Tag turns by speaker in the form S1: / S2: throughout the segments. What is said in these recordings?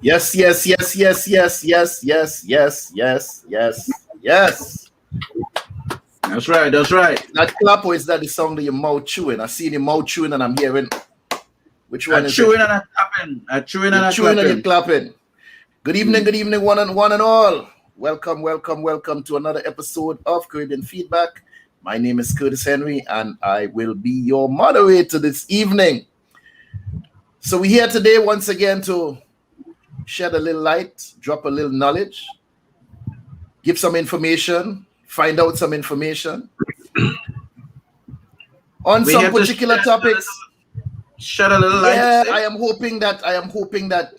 S1: Yes, yes, yes, yes, yes, yes, yes, yes, yes, yes, yes.
S2: That's right, that's right.
S1: That clap or is that the sound of your mouth chewing? I see your mouth chewing and I'm hearing. Which one is
S2: chewing
S1: it?
S2: And clapping. Chewing
S1: you're
S2: and
S1: chewing
S2: clapping.
S1: And you're clapping. Good evening, one and all. Welcome to another episode of Caribbean Feedback. My name is Curtis Henry, and I will be your moderator this evening. So we're here today once again to shed a little light, drop a little knowledge, give some information, find out some information on some particular topics.
S2: Shed a little light.
S1: Yeah, I am hoping that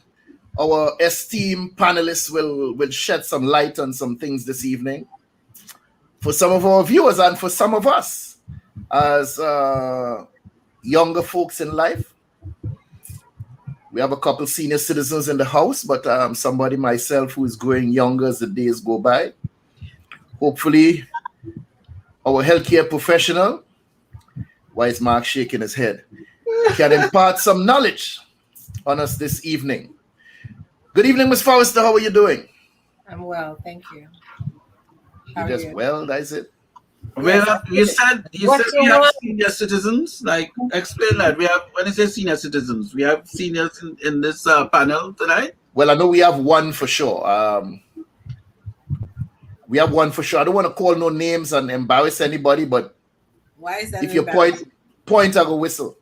S1: our esteemed panelists will shed some light on some things this evening for some of our viewers and for some of us as younger folks in life. We have a couple senior citizens in the house, but somebody myself who is growing younger as the days go by. Hopefully, our healthcare professional, why is Mark shaking his head, can impart some knowledge on us this evening. Good evening, Ms. Forrester. How are you doing?
S3: I'm well, thank you.
S1: How are you? Well, that's it.
S2: Well, you said we have senior citizens. Like, explain that. We have, when you say senior citizens, we have seniors in this panel tonight.
S1: Well, I know we have one for sure. We have one for sure. I don't want to call no names and embarrass anybody, but
S3: why is that?
S1: If you point, I go whistle.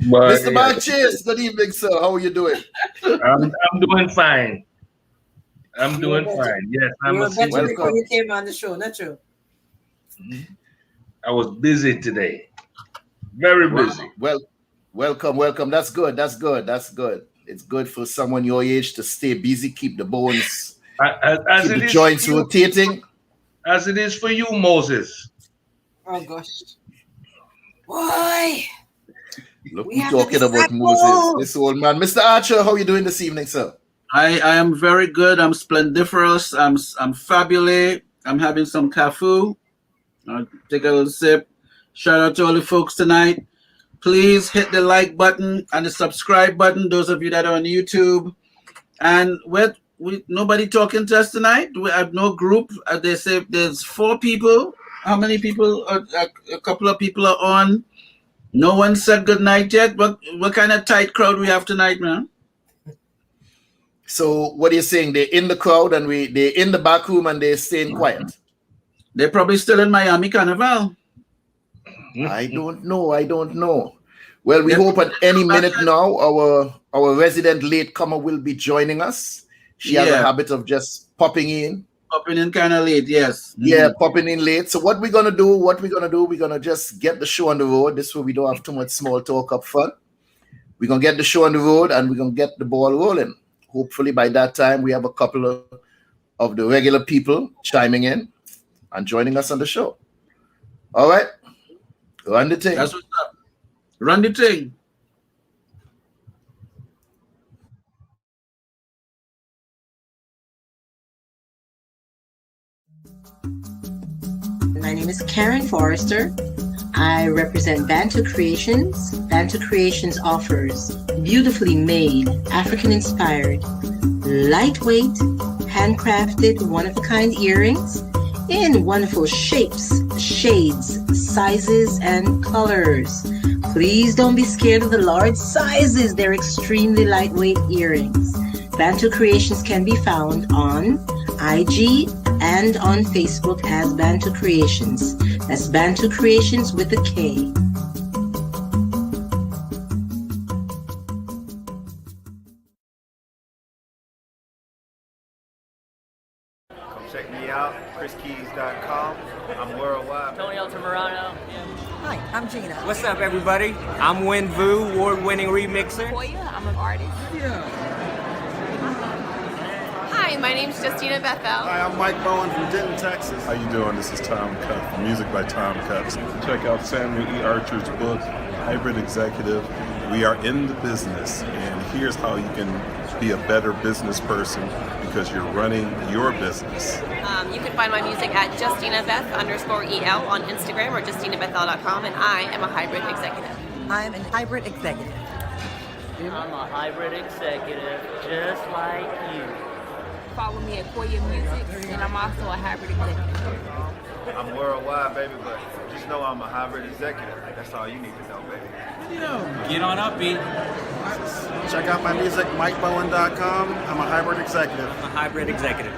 S1: Mr. Barnes, good evening, sir. How are you doing?
S4: I'm doing fine. I'm doing fine. Yes,
S3: I'm a better before you came on the show, not true?
S4: I was busy today. Very busy.
S1: Well, welcome. That's good. It's good for someone your age to stay busy, keep the bones, keep the joints rotating.
S4: As it is for you, Moses.
S3: Oh, gosh. Why?
S1: Look, we're talking about Moses, this old man. Mr. Archer, how are you doing this evening, sir?
S2: I am very good. I'm splendiferous. I'm fabulous. I'm having some cafu. I'll take a little sip. Shout out to all the folks tonight. Please hit the like button and the subscribe button, those of you that are on YouTube. And nobody talking to us tonight. We have no group. They say there's 4 people. How many people? A couple of people are on. No one said good night yet. What kind of tight crowd we have tonight, man?
S1: So what are you saying? They're in the crowd and they're in the back room and they're staying quiet.
S2: They're probably still in Miami Carnival.
S1: I don't know. Well, we hope at any minute now our resident latecomer will be joining us. She has a habit of just popping in.
S2: Popping in kind of late, yes.
S1: Yeah, popping in late. So what we're gonna do, we're gonna just get the show on the road. This way we don't have too much small talk up front. We're gonna get the show on the road and we're gonna get the ball rolling. Hopefully by that time we have a couple of the regular people chiming in and joining us on the show. All right. Run the thing.
S2: That's what's up. Run the thing.
S3: My name is Karin Forrester. I represent BantuKreations. BantuKreations offers beautifully made, African-inspired, lightweight, handcrafted, one-of-a-kind earrings in wonderful shapes, shades, sizes, and colors. Please don't be scared of the large sizes. They're extremely lightweight earrings. BantuKreations can be found on IG and on Facebook as BantuKreations. That's BantuKreations with a K.
S5: Come check me out, chriskeys.com. I'm worldwide.
S6: Tony Altamirano.
S7: Hi, I'm Gina.
S8: What's up, everybody? I'm Win Vu, award-winning remixer.
S7: I'm an artist.
S9: Hi, my name's Justina Bethel.
S10: Hi, I'm Mike Bowen from Denton, Texas.
S11: How you doing? This is Tom Cup, music by Tom Cups. Check out Samuel E. Archer's book, Hybrid Executive. We are in the business, and here's how you can be a better business person because you're running your business.
S9: You can find my music at JustinaBeth_EL on Instagram or JustinaBethL.com, and I am a hybrid executive.
S7: I'm a hybrid executive.
S6: I'm a hybrid executive, just like you.
S12: Follow me at Koya Music, and I'm also a hybrid executive.
S5: I'm worldwide, baby, but just know I'm a hybrid executive. That's all you need to know, baby.
S8: Get on up, B.
S10: Check out my music, MikeBowen.com. I'm a hybrid executive.
S8: I'm a hybrid executive.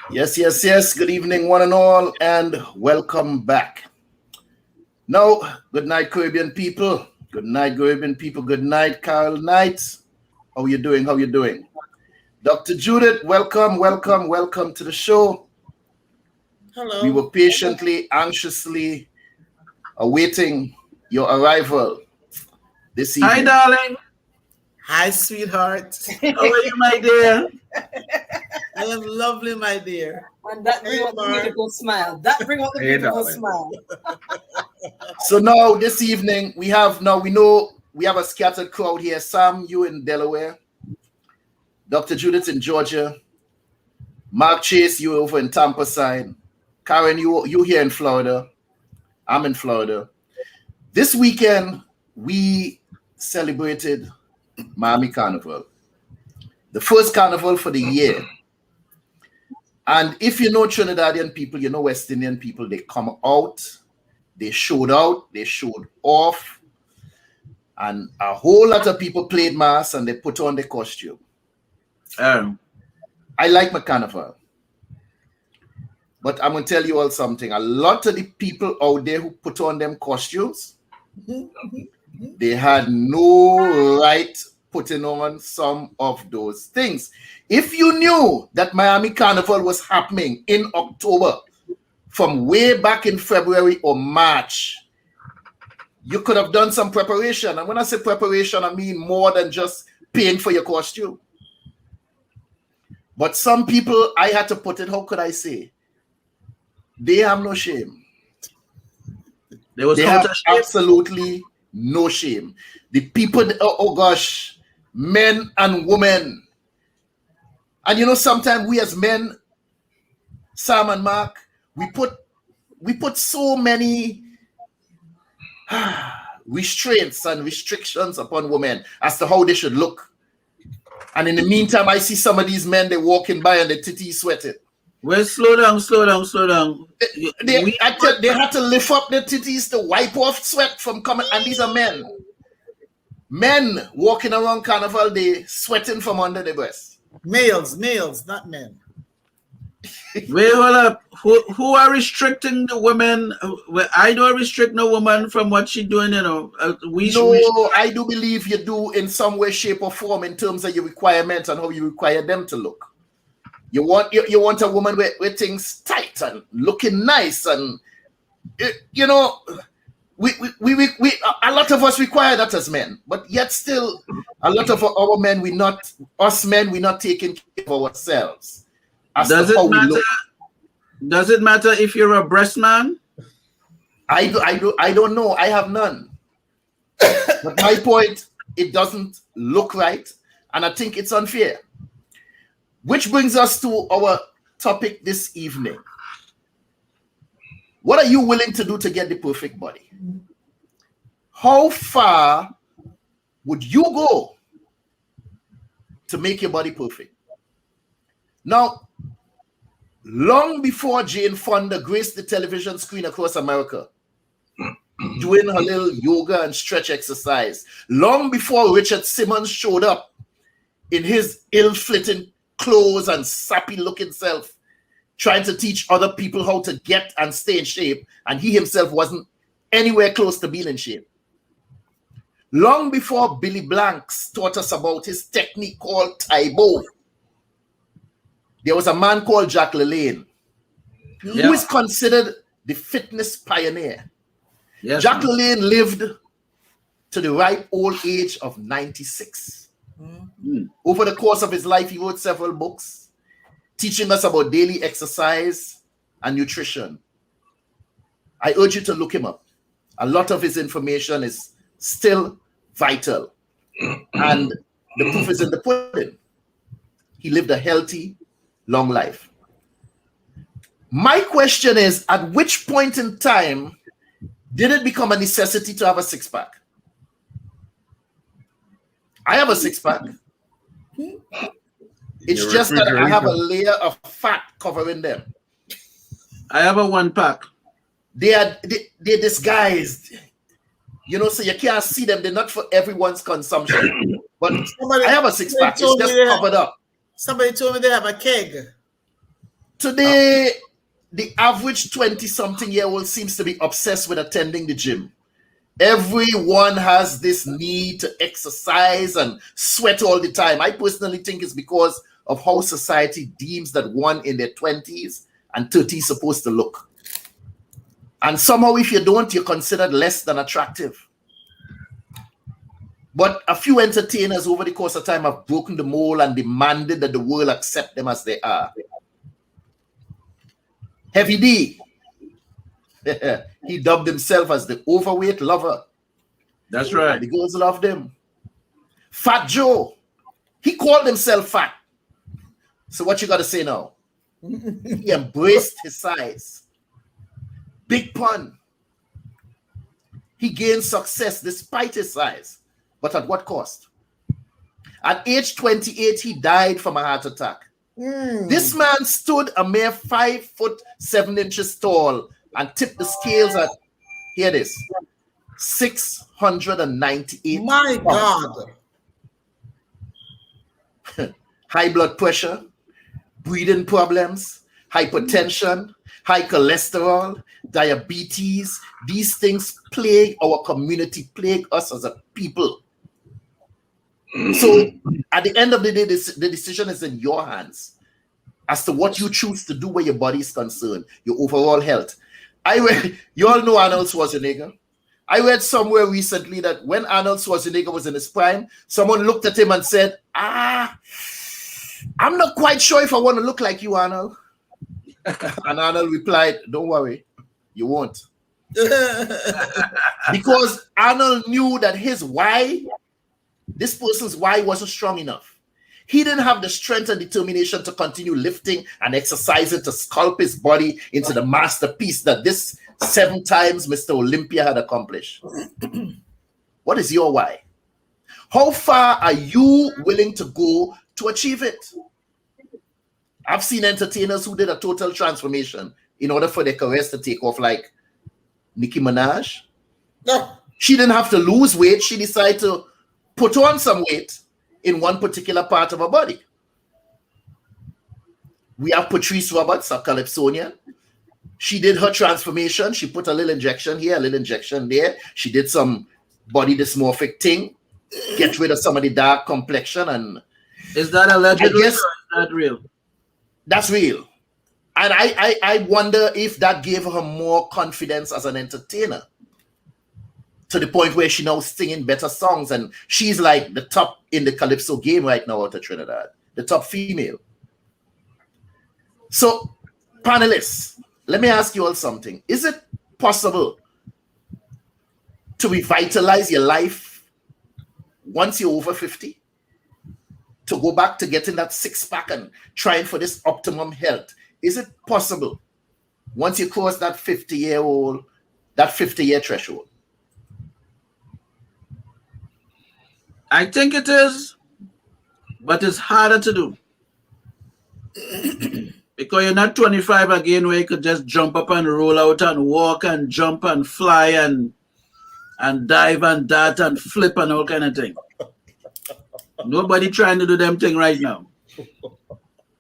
S1: Yes, yes, yes. Good evening, one and all, and welcome back. Now, good night, Caribbean people. Good night, Caribbean people. Good night, Carol Knight. How you doing? How you doing? Dr. Judith, welcome, welcome, welcome to the show.
S13: Hello.
S1: We were patiently, anxiously awaiting your arrival this evening.
S2: Hi, darling.
S13: Hi, sweetheart.
S2: How are you, my dear?
S13: I am lovely, my dear.
S7: And that brings out the beautiful smile. That brings out the beautiful smile.
S1: So now this evening we know we have a scattered crowd here. Sam, you in Delaware. Dr. Judith in Georgia. Mark Chase, you over in Tampa side. Karen, you here in Florida. I'm in Florida. This weekend we celebrated Miami Carnival. The first carnival for the year. And if you know Trinidadian people, you know West Indian people, they come out, they showed off, and a whole lot of people played mass and they put on the costume. I like my carnival. But I'm going to tell you all something. A lot of the people out there who put on them costumes, they had no right putting on some of those things. If you knew that Miami Carnival was happening in October, from way back in February or March, you could have done some preparation. And when I say preparation, I mean more than just paying for your costume. But some people, I had to put it, how could I say? They have no shame. They have absolutely no shame. The people, oh gosh, men and women. And you know, sometimes we as men, Sam and Mark, we put so many restraints and restrictions upon women as to how they should look. And in the meantime, I see some of these men, they're walking by and their titties sweating.
S2: Well, slow down.
S1: They had to lift up their titties to wipe off sweat from coming, and these are men. Men walking around Carnival Day, sweating from under their breasts.
S13: Males, not men.
S2: Wait, hold up. Who are restricting the women? I don't restrict no woman from what she's doing, you know.
S1: I do believe you do in some way, shape, or form in terms of your requirements and how you require them to look. You want a woman with things tight and looking nice, and you know, we a lot of us require that as men, but yet still a lot of our men, we're not taking care of ourselves.
S2: Does it matter if you're a breast man?
S1: I don't know. I have none. But my point, it doesn't look right, and I think it's unfair. Which brings us to our topic this evening. What are you willing to do to get the perfect body? How far would you go to make your body perfect? Now, long before Jane Fonda graced the television screen across America, doing her little yoga and stretch exercise, long before Richard Simmons showed up in his ill-fitting clothes and sappy looking self, trying to teach other people how to get and stay in shape, and he himself wasn't anywhere close to being in shape. Long before Billy Blanks taught us about his technique called Taibo, there was a man called Jack LaLanne, who is considered the fitness pioneer. Yes, Jack LaLanne lived to the ripe old age of 96. Over the course of his life, he wrote several books teaching us about daily exercise and nutrition. I urge you to look him up. A lot of his information is still vital. And The proof is in the pudding. He lived a healthy, long life. My question is, at which point in time did it become a necessity to have a six-pack? I have a six-pack. It's just that I have a layer of fat covering them.
S2: I have a one-pack.
S1: They're disguised. You know, so you can't see them. They're not for everyone's consumption. But I have a six-pack. It's just covered up.
S13: Somebody told me they have a keg.
S1: Today, the average 20-something-year-old seems to be obsessed with attending the gym. Everyone has this need to exercise and sweat all the time. I personally think it's because of how society deems that one in their 20s and 30s is supposed to look. And somehow, if you don't, you're considered less than attractive. But a few entertainers over the course of time have broken the mold and demanded that the world accept them as they are. Heavy D, he dubbed himself as the overweight lover.
S2: That's right.
S1: The girls loved him. Fat Joe, he called himself fat. So what you got to say now? He embraced his size. Big Pun, he gained success despite his size. But at what cost? At age 28, he died from a heart attack. This man stood a mere 5'7" tall and tipped the scales at, here it is, 698.
S13: My God.
S1: High blood pressure, breathing problems, hypertension, high cholesterol, diabetes. These things plague our community, plague us as a people. So at the end of the day, the decision is in your hands as to what you choose to do where your body is concerned, your overall health. You all know Arnold Schwarzenegger. I read somewhere recently that when Arnold Schwarzenegger was in his prime, someone looked at him and said, I'm not quite sure if I want to look like you, Arnold. And Arnold replied, don't worry, you won't. Because Arnold knew that his why, this person's why wasn't strong enough. He didn't have the strength and determination to continue lifting and exercising to sculpt his body into the masterpiece that this 7 times Mr. Olympia had accomplished. What is your why? How far are you willing to go to achieve it? I've seen entertainers who did a total transformation in order for their careers to take off, like Nicki Minaj.
S13: No.
S1: She didn't have to lose weight. She decided to put on some weight in one particular part of her body. We have Patrice Roberts, a Calypsonian. She did her transformation. She put a little injection here, a little injection there. She did some body dysmorphic thing, get rid of some of the dark complexion. And
S2: is that alleged or is that real?
S1: That's real. And I wonder if that gave her more confidence as an entertainer, to the point where she now singing better songs, and she's like the top in the Calypso game right now out of Trinidad, the top female. So, panelists, let me ask you all something. Is it possible to revitalize your life once you're over 50? To go back to getting that six-pack and trying for this optimum health? Is it possible once you cross that 50-year threshold?
S2: I think it is, but it's harder to do. Because you're not 25 again where you could just jump up and roll out and walk and jump and fly and dive and dart and flip and all kind of thing. Nobody trying to do them thing right now.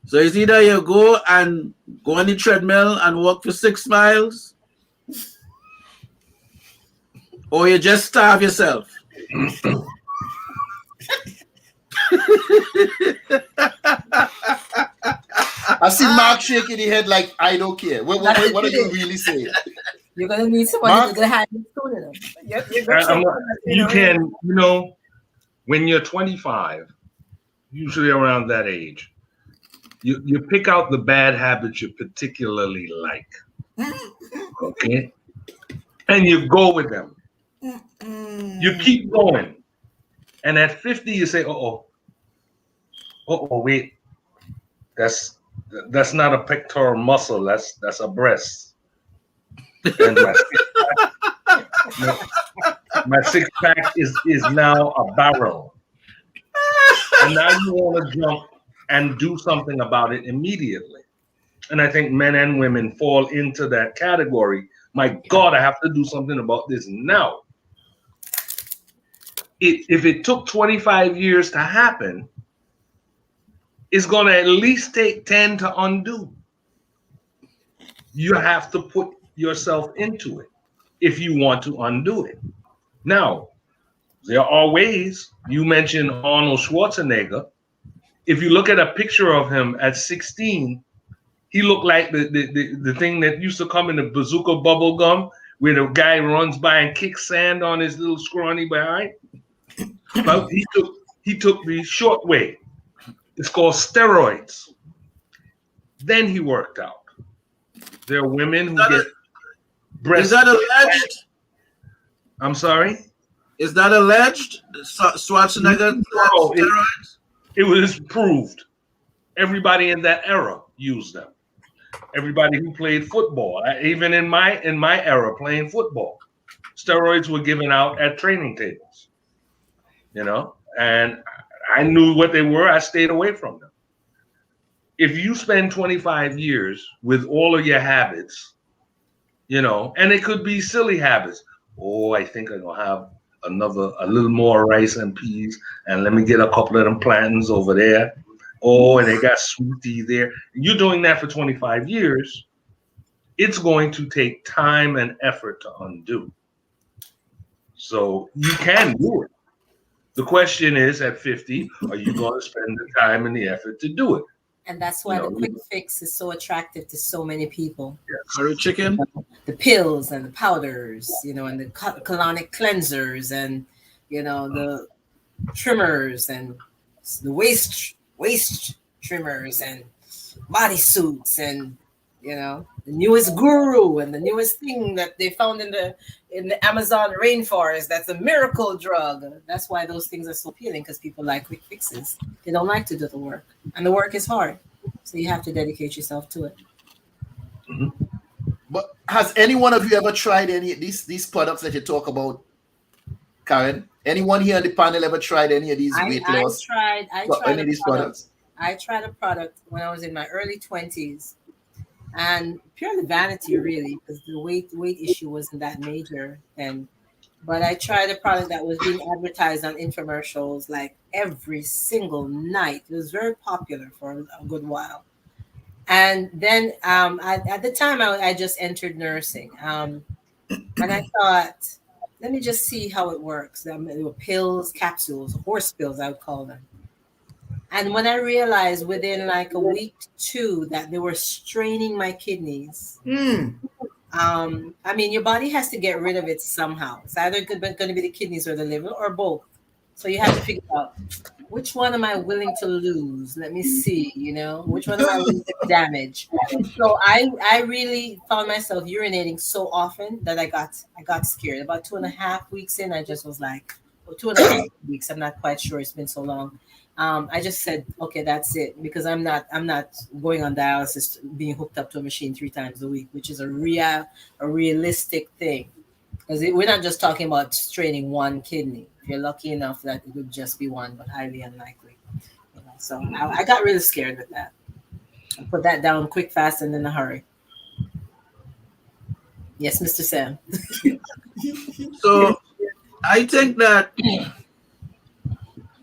S2: So it's either you go on the treadmill and walk for 6 miles, or you just starve yourself.
S1: I see Mark shaking his head like, I don't care. What are you really saying?
S7: You're going to need somebody to hand it soon enough.
S4: You can, when you're 25, usually around that age, you pick out the bad habits you particularly like. Okay? And you go with them. You keep going. And at 50, you say, Oh, wait. That's not a pectoral muscle. That's a breast. And my six pack is now a barrel. And now you want to jump and do something about it immediately. And I think men and women fall into that category. My God, I have to do something about this now. If it took 25 years to happen, it's going to at least take 10 to undo. You have to put yourself into it if you want to undo it. Now, there are ways. You mentioned Arnold Schwarzenegger. If you look at a picture of him at 16, he looked like the thing that used to come in the bazooka bubble gum, where the guy runs by and kicks sand on his little scrawny behind. But he took the short way. It's called steroids. Then he worked out. There are women who get breast.
S2: Is that alleged?
S4: I'm sorry?
S2: Is that alleged? Schwarzenegger steroids?
S4: It was proved. Everybody in that era used them. Everybody who played football, even in my era playing football, steroids were given out at training tables. You know, and I knew what they were. I stayed away from them. If you spend 25 years with all of your habits, you know, and it could be silly habits. Oh, I think I'm gonna have a little more rice and peas, and let me get a couple of them plantains over there. Oh, and they got sweet tea there. You're doing that for 25 years. It's going to take time and effort to undo. So you can do it. The question is, at 50, are you going to spend the time and the effort to do it?
S7: And that's why the quick fix is so attractive to so many people.
S2: Curry chicken,
S7: the pills and the powders, you know, and the colonic cleansers, and you know, the trimmers and the waist trimmers and bodysuits, and you know, the newest guru and the newest thing that they found in the Amazon rainforest. That's a miracle drug. That's why those things are so appealing, because people like quick fixes. They don't like to do the work, and the work is hard. So you have to dedicate yourself to it.
S1: Mm-hmm. But has any one of you ever tried any of these products that you talk about, Karin? Anyone here on the panel ever tried any of these weight loss?
S7: I tried
S1: any of these products.
S7: I tried a product when I was in my early 20s, and purely vanity, really, because the weight issue wasn't that major then. But I tried a product that was being advertised on infomercials like every single night. It was very popular for a good while. And then at the time, I just entered nursing. And I thought, let me just see how it works. There were pills, capsules, horse pills, I would call them. And when I realized within like a week to two that they were straining my kidneys, I mean, your body has to get rid of it somehow. It's either going to be the kidneys or the liver or both. So you have to figure out, which one am I willing to lose? Let me see, you know, which one am I willing to damage? So I really found myself urinating so often that I got scared. About 2.5 weeks in, I just was like, 2.5 weeks. I'm not quite sure. It's been so long. I just said, okay, that's it, because I'm not going on dialysis, being hooked up to a machine 3 times a week, which is a realistic thing, because we're not just talking about straining one kidney. If you're lucky enough that it would just be one, but highly unlikely. You know, so I got really scared with that. I put that down quick, fast, and in a hurry. Yes, Mr. Sam.
S2: So I think that,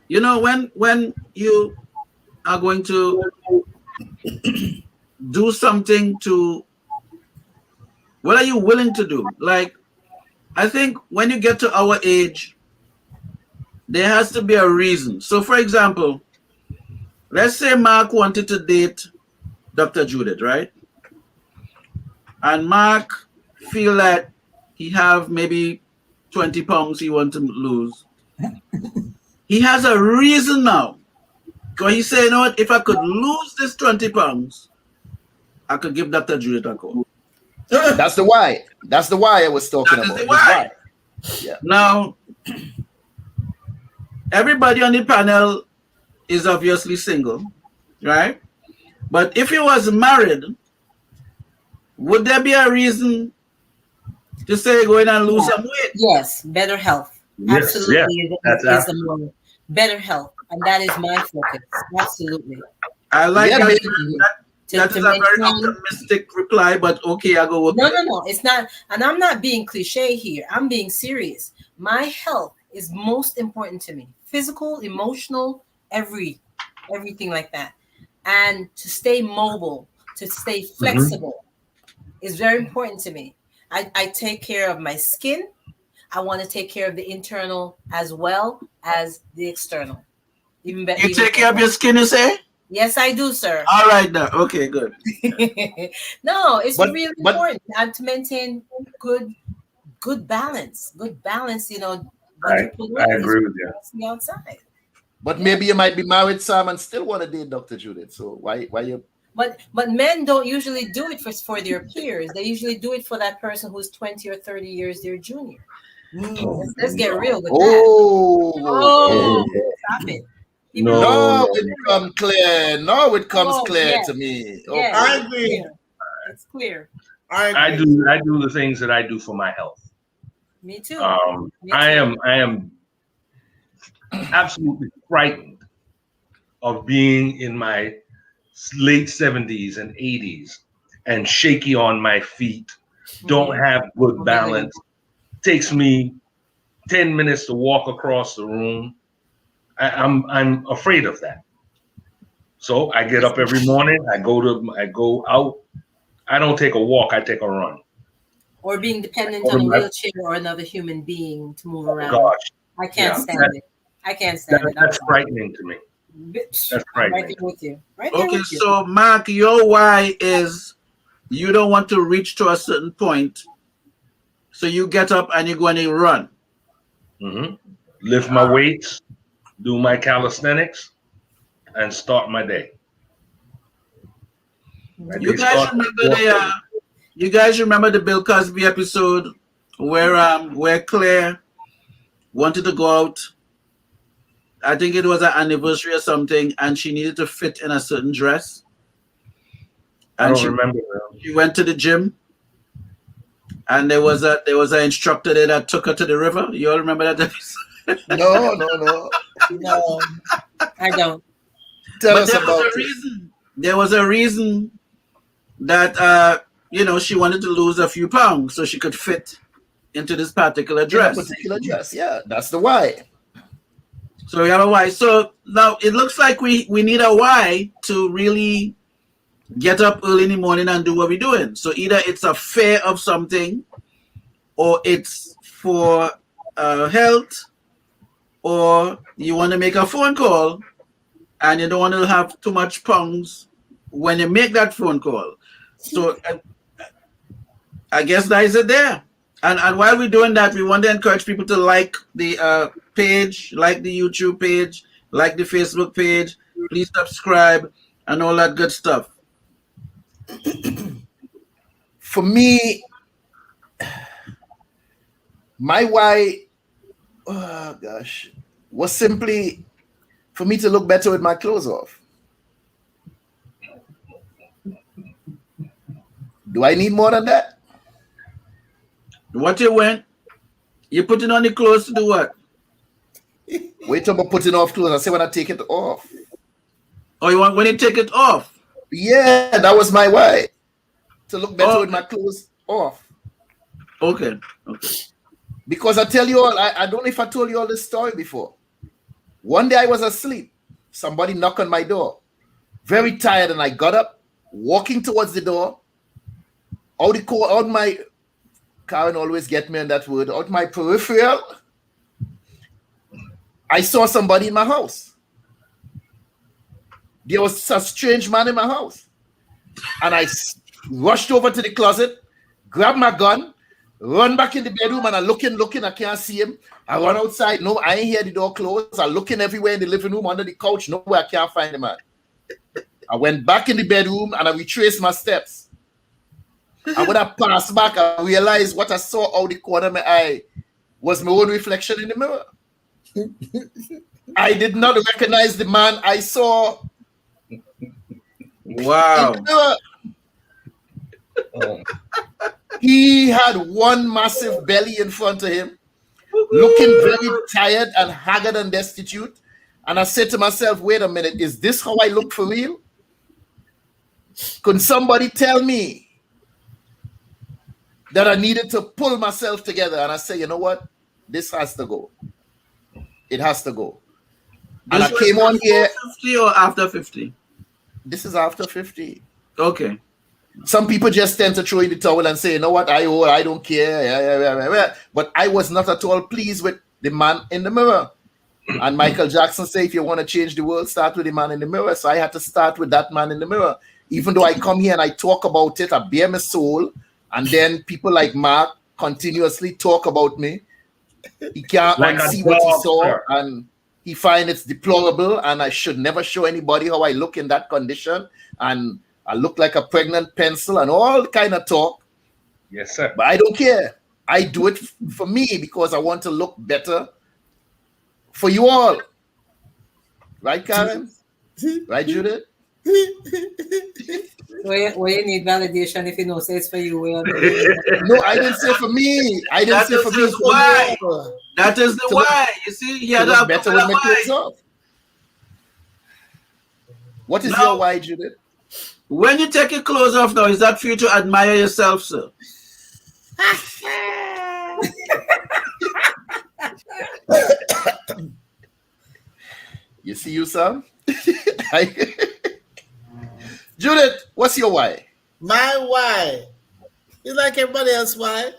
S2: you know, when you are going to do something to, what are you willing to do? Like, I think when you get to our age, there has to be a reason. So, for example, let's say Mark wanted to date Dr. Judith, right? And Mark feel that he have maybe 20 pounds he wants to lose. He has a reason now. Because he say, you know what, if I could lose this 20 pounds, I could give Dr. Judith a call.
S1: That's the why. That's the why I was talking about.
S2: The why.
S1: Yeah.
S2: Now, everybody on the panel is obviously single, right? But if he was married, would there be a reason to say go in and lose some weight?
S7: Yes, better health.
S4: Yes,
S7: Absolutely,
S4: yes,
S7: is the more better health, and that is my focus. Absolutely.
S2: I like
S1: Yeah,
S2: that.
S1: maybe.
S2: That is a very optimistic reply, but okay, I go with
S7: No,
S2: it.
S7: no, no. It's not, and I'm not being cliche here. I'm being serious. My health is most important to me. Physical, emotional, everything like that. And to stay mobile, to stay flexible is very important to me. I take care of my skin. I want to take care of the internal as well as the external. Even better.
S2: You take care of your skin, you say?
S7: Yes, I do, sir.
S2: All right, now. Okay, good.
S7: No, it's really important and to maintain good balance. Good balance, you know.
S4: I agree with you.
S7: The outside.
S1: But maybe you might be married, Sam, and still want to date Dr. Judith. So why you?
S7: But men don't usually do it for their peers. They usually do it for that person who's 20 or 30 years their junior. Let's get real with that. Oh, stop it.
S1: No, it comes clear. No, it comes clear to me.
S7: Yes,
S13: I agree.
S7: It's clear.
S4: I do the things that I do for my health.
S7: Me too.
S4: I am absolutely frightened of being in my late 70s and 80s and shaky on my feet, don't have good balance. Takes me 10 minutes to walk across the room. I'm afraid of that. So I get up every morning. I go out. I don't take a walk. I take a run.
S7: Or being dependent on a wheelchair or another human being to move around.
S4: Gosh,
S7: I can't stand it. I can't stand it.
S4: That's frightening to me. That's frightening.
S7: Right there with you. Right there
S2: Okay,
S7: with you.
S2: so Mark, your why is you don't want to reach to a certain point, so you get up and you go and you run.
S4: Lift my weights, do my calisthenics, and start my day.
S2: You guys remember the Bill Cosby episode where Claire wanted to go out? I think it was an anniversary or something, and she needed to fit in a certain dress. And
S4: I don't remember.
S2: She went to the gym, and there was an instructor there that took her to the river. You all remember that episode?
S1: No.
S7: No, I don't.
S1: Tell us about it.
S2: There was a reason that she wanted to lose a few pounds so she could fit into this particular dress.
S1: Yeah, that's the why.
S2: So we have a why. So now it looks like we need a why to really get up early in the morning and do what we're doing. So either it's a fear of something, or it's for health, or you want to make a phone call and you don't want to have too much pounds when you make that phone call. So I guess that is it there. And while we're doing that, we want to encourage people to like the page, like the YouTube page, like the Facebook page. Please subscribe and all that good stuff.
S1: For me, my why, was simply for me to look better with my clothes off. Do I need more than that?
S2: What you went? You putting on the clothes to do what?
S1: Wait till I'm putting off clothes. I say when I take it off.
S2: Oh, you want when you take it off?
S1: Yeah, that was my why. To look better with my clothes off.
S2: Okay.
S1: Because I tell you all, I don't know if I told you all this story before. One day I was asleep. Somebody knocked on my door. Very tired, and I got up, walking towards the door. Out my Karin always get me on that word. Out my peripheral, I saw somebody in my house. There was a strange man in my house. And I rushed over to the closet, grabbed my gun, run back in the bedroom, and I'm looking, I can't see him. I run outside. No, I ain't hear the door closed. I'm looking everywhere in the living room, under the couch. Nowhere, I can't find the man. I went back in the bedroom and I retraced my steps. And when I passed back, I realized what I saw out the corner of my eye was my own reflection in the mirror. I did not recognize the man I saw.
S2: Wow.
S1: He had one massive belly in front of him, looking very tired and haggard and destitute. And I said to myself, wait a minute, is this how I look for real? Could somebody tell me that I needed to pull myself together? And I say, you know what? This has to go. It has to go. And I came on here.
S2: 50 or after 50?
S1: This is after 50.
S2: Okay.
S1: Some people just tend to throw in the towel and say, you know what, I don't care. But I was not at all pleased with the man in the mirror. And Michael Jackson said, if you want to change the world, start with the man in the mirror. So I had to start with that man in the mirror. Even though I come here and I talk about it, I bare my soul. And then people like Mark continuously talk about me. He can't
S4: Like
S1: unsee
S4: a
S1: what he
S4: dog,
S1: saw.
S4: sir.
S1: And he find it's deplorable. And I should never show anybody how I look in that condition. And I look like a pregnant pencil and all kind of talk.
S4: Yes, sir.
S1: But I don't care. I do it for me because I want to look better for you all. Right, Karen? Right, Judith?
S7: Where you need validation if you know say it's for you.
S1: No, I didn't say for me. I didn't
S2: That
S1: say
S2: is
S1: for me.
S2: his why. That is the why. You see, he had a
S1: better with my clothes off. What is your why, Judith?
S2: When you take your clothes off now, is that for you to admire yourself, sir?
S1: You see you, Sam? Judith, what's your why?
S13: My why is like everybody else why.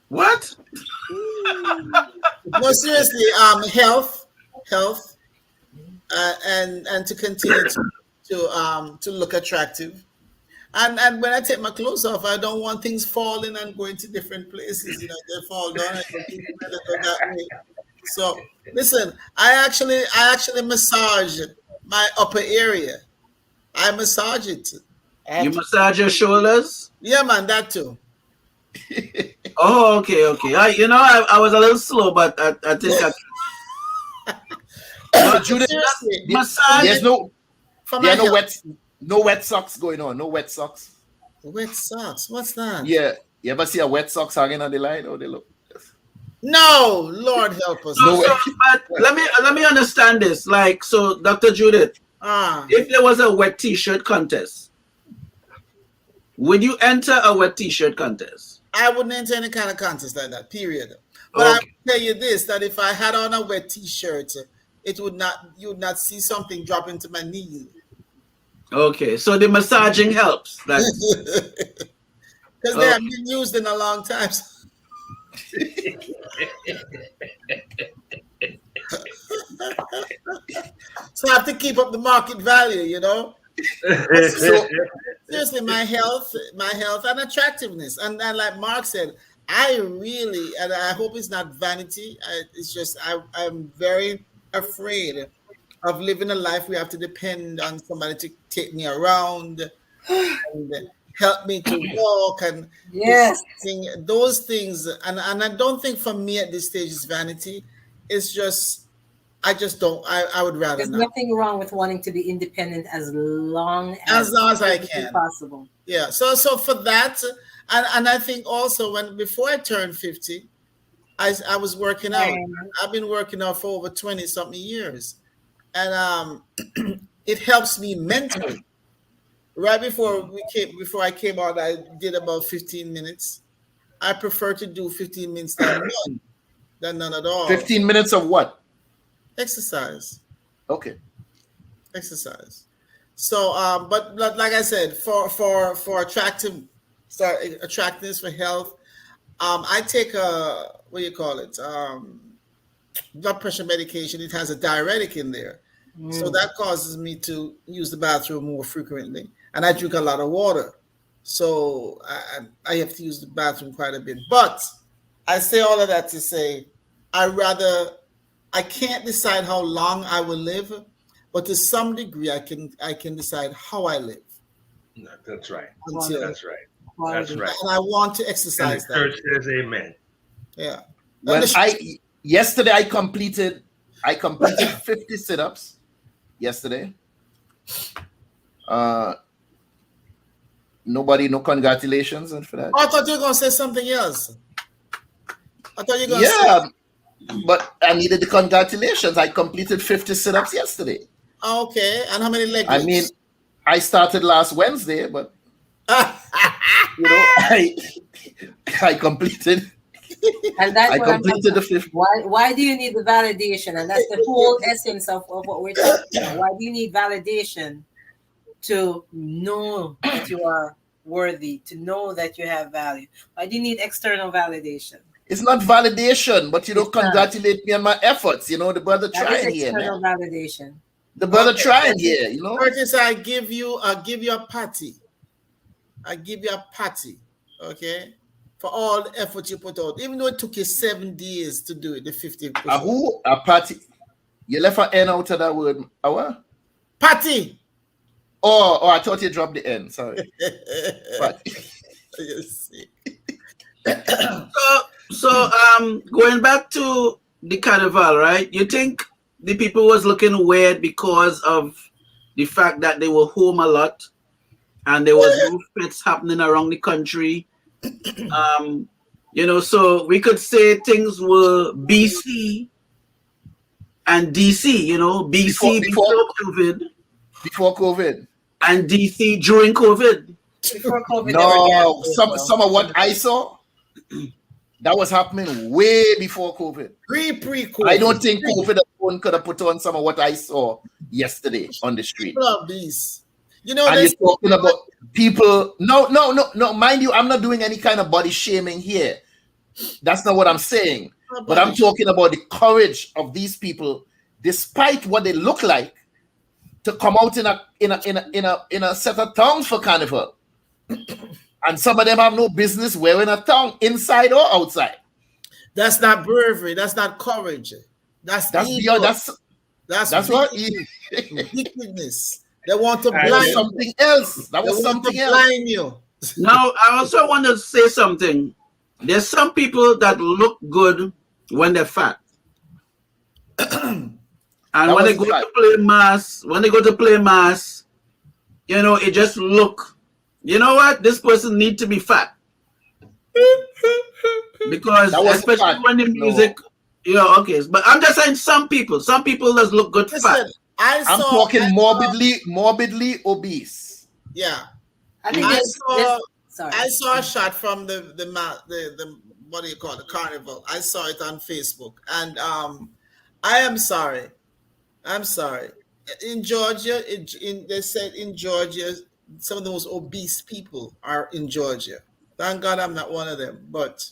S2: What?
S13: No, seriously, health, and to continue to look attractive. And when I take my clothes off, I don't want things falling and going to different places. You know, they fall down and go that way. So listen, I actually massage my upper area. I massage it.
S2: You massage your shoulders?
S13: Yeah, man, that too.
S2: Oh, okay. I was a little slow, but I think
S1: Judith,
S2: massage.
S1: there's no
S13: health.
S1: no wet socks going on. No wet socks.
S13: Wet socks? What's that?
S1: Yeah. You ever see a wet socks hanging on the line? Oh, they look.
S13: No, Lord help us.
S2: But let me understand this. Like, so Dr. Judith, if there was a wet t-shirt contest, would you enter a wet t-shirt contest?
S13: I wouldn't enter any kind of contest like that, period. But I will tell you this, that if I had on a wet t-shirt, you would not see something drop into my knee.
S2: Okay, so the massaging helps.
S13: Because they have been used in a long time. So I have to keep up the market value, you know. So seriously, my health and attractiveness, and like Mark said, I really, and I hope it's not vanity. It's just I'm very afraid of living a life where I have to depend on somebody to take me around and help me to walk and those things. And I don't think for me at this stage is vanity. It's just I would rather
S7: There's
S13: not.
S7: nothing wrong with wanting to be independent as long as
S13: I can.
S7: Possible.
S13: Yeah. So for that, and I think also before I turned 50, I was working out. I've been working out for over 20 something years. And it helps me mentally. Right before I came out, I did about 15 minutes. I prefer to do 15 minutes than none at all.
S1: 15 minutes of what?
S13: Exercise.
S1: Okay.
S13: Exercise. So, but like I said, for attractiveness, for health, I take what do you call it? Blood pressure medication. It has a diuretic in there. So that causes me to use the bathroom more frequently. And I drink a lot of water. So I have to use the bathroom quite a bit. But I say all of that to say, I can't decide how long I will live, but to some degree I can decide how I live.
S4: No, that's right.
S13: That's right.
S4: That's right.
S13: And I want to exercise
S4: and the church says amen.
S13: Yeah.
S1: Yesterday I completed 50 sit-ups yesterday. Nobody, no congratulations for that.
S13: I thought you were gonna say something else. I thought you were gonna say.
S1: But I needed the congratulations. I completed 50 sit-ups yesterday.
S13: Okay, and how many leg
S1: I mean, I started last Wednesday, but I completed.
S7: And that's
S1: I completed the 50.
S7: Why do you need the validation? And that's the whole essence of what we're talking about. Why do you need validation to know that you are worthy, to know that you have value? Why do you need external validation?
S1: It's not validation, but congratulate me on my efforts. The brother trying here, man.
S7: External validation.
S1: The brother trying here,
S13: Curtis, I give you a patty. Okay, for all the effort you put out, even though it took you 7 days to do it, the 50.
S1: A patty? You left an N out of that word. What?
S13: Patty.
S1: Oh, I thought you dropped the N. Sorry. Patty.
S2: So going back to the carnival, right? You think the people was looking weird because of the fact that they were home a lot and there was no fits happening around the country? So we could say things were BC and DC, BC before COVID.
S1: Before COVID.
S2: And DC during COVID.
S7: Before COVID.
S1: No, some of what I saw, that was happening way before COVID.
S13: Pre-COVID.
S1: I don't think COVID alone could have put on some of what I saw yesterday on the street.
S13: Please.
S1: And you're talking about people. No. Mind you, I'm not doing any kind of body shaming here. That's not what I'm saying. But I'm talking about the courage of these people, despite what they look like, to come out in a set of thongs for carnival. And some of them have no business wearing a thong inside or outside.
S13: That's not bravery. That's not courage. That's what wickedness. They want to blind
S1: something else. That was something else.
S13: Blind you.
S2: Now, I also want to say something. There's some people that look good when they're fat. And when they go to play mass, it just look. You know what? This person need to be fat. Because especially when the music, but I'm just saying some people just look good fat.
S1: I'm talking morbidly obese.
S13: Yeah.
S7: I
S13: saw a shot from the what do you call it, the carnival. I saw it on Facebook, and I am sorry. In Georgia, they said in Georgia, some of the most obese people are in Georgia. Thank God I'm not one of them. But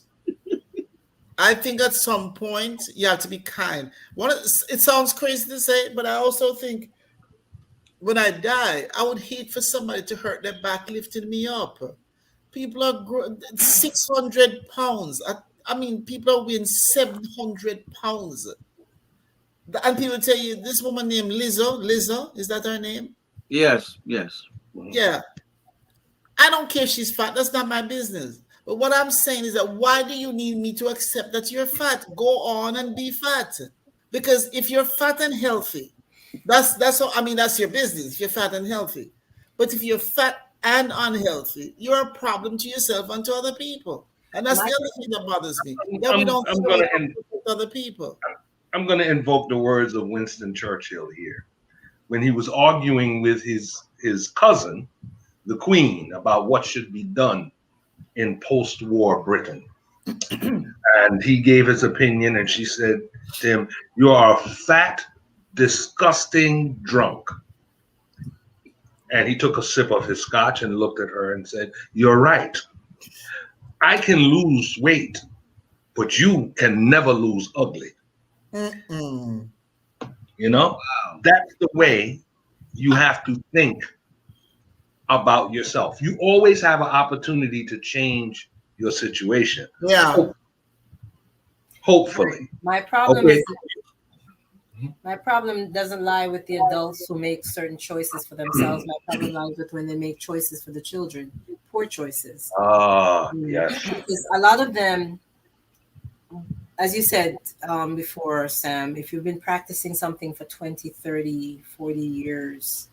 S13: I think at some point you have to be kind. It sounds crazy to say, but I also think when I die, I would hate for somebody to hurt their back lifting me up. People are 600 pounds. I mean, people are weighing 700 pounds. And people tell you, this woman named Lizzo, is that her name?
S2: Yes.
S13: Yeah. I don't care if she's fat. That's not my business. But what I'm saying is that why do you need me to accept that you're fat? Go on and be fat. Because if you're fat and healthy, that's your business. If you're fat and healthy. But if you're fat and unhealthy, you're a problem to yourself and to other people. And that's the other thing that bothers me. That we don't other people.
S4: I'm going to invoke the words of Winston Churchill here. When he was arguing with his cousin, the Queen, about what should be done in post-war Britain. And he gave his opinion, and she said to him, "You are a fat, disgusting drunk." And he took a sip of his scotch and looked at her and said, "You're right. I can lose weight, but you can never lose ugly."
S13: Mm-mm.
S4: That's the way you have to think about yourself. You always have an opportunity to change your situation.
S13: Yeah.
S4: Hopefully.
S7: My problem doesn't lie with the adults who make certain choices for themselves. My problem lies with when they make choices for the children, poor choices.
S4: Yes.
S7: Because a lot of them, as you said before, Sam, if you've been practicing something for 20, 30, 40 years,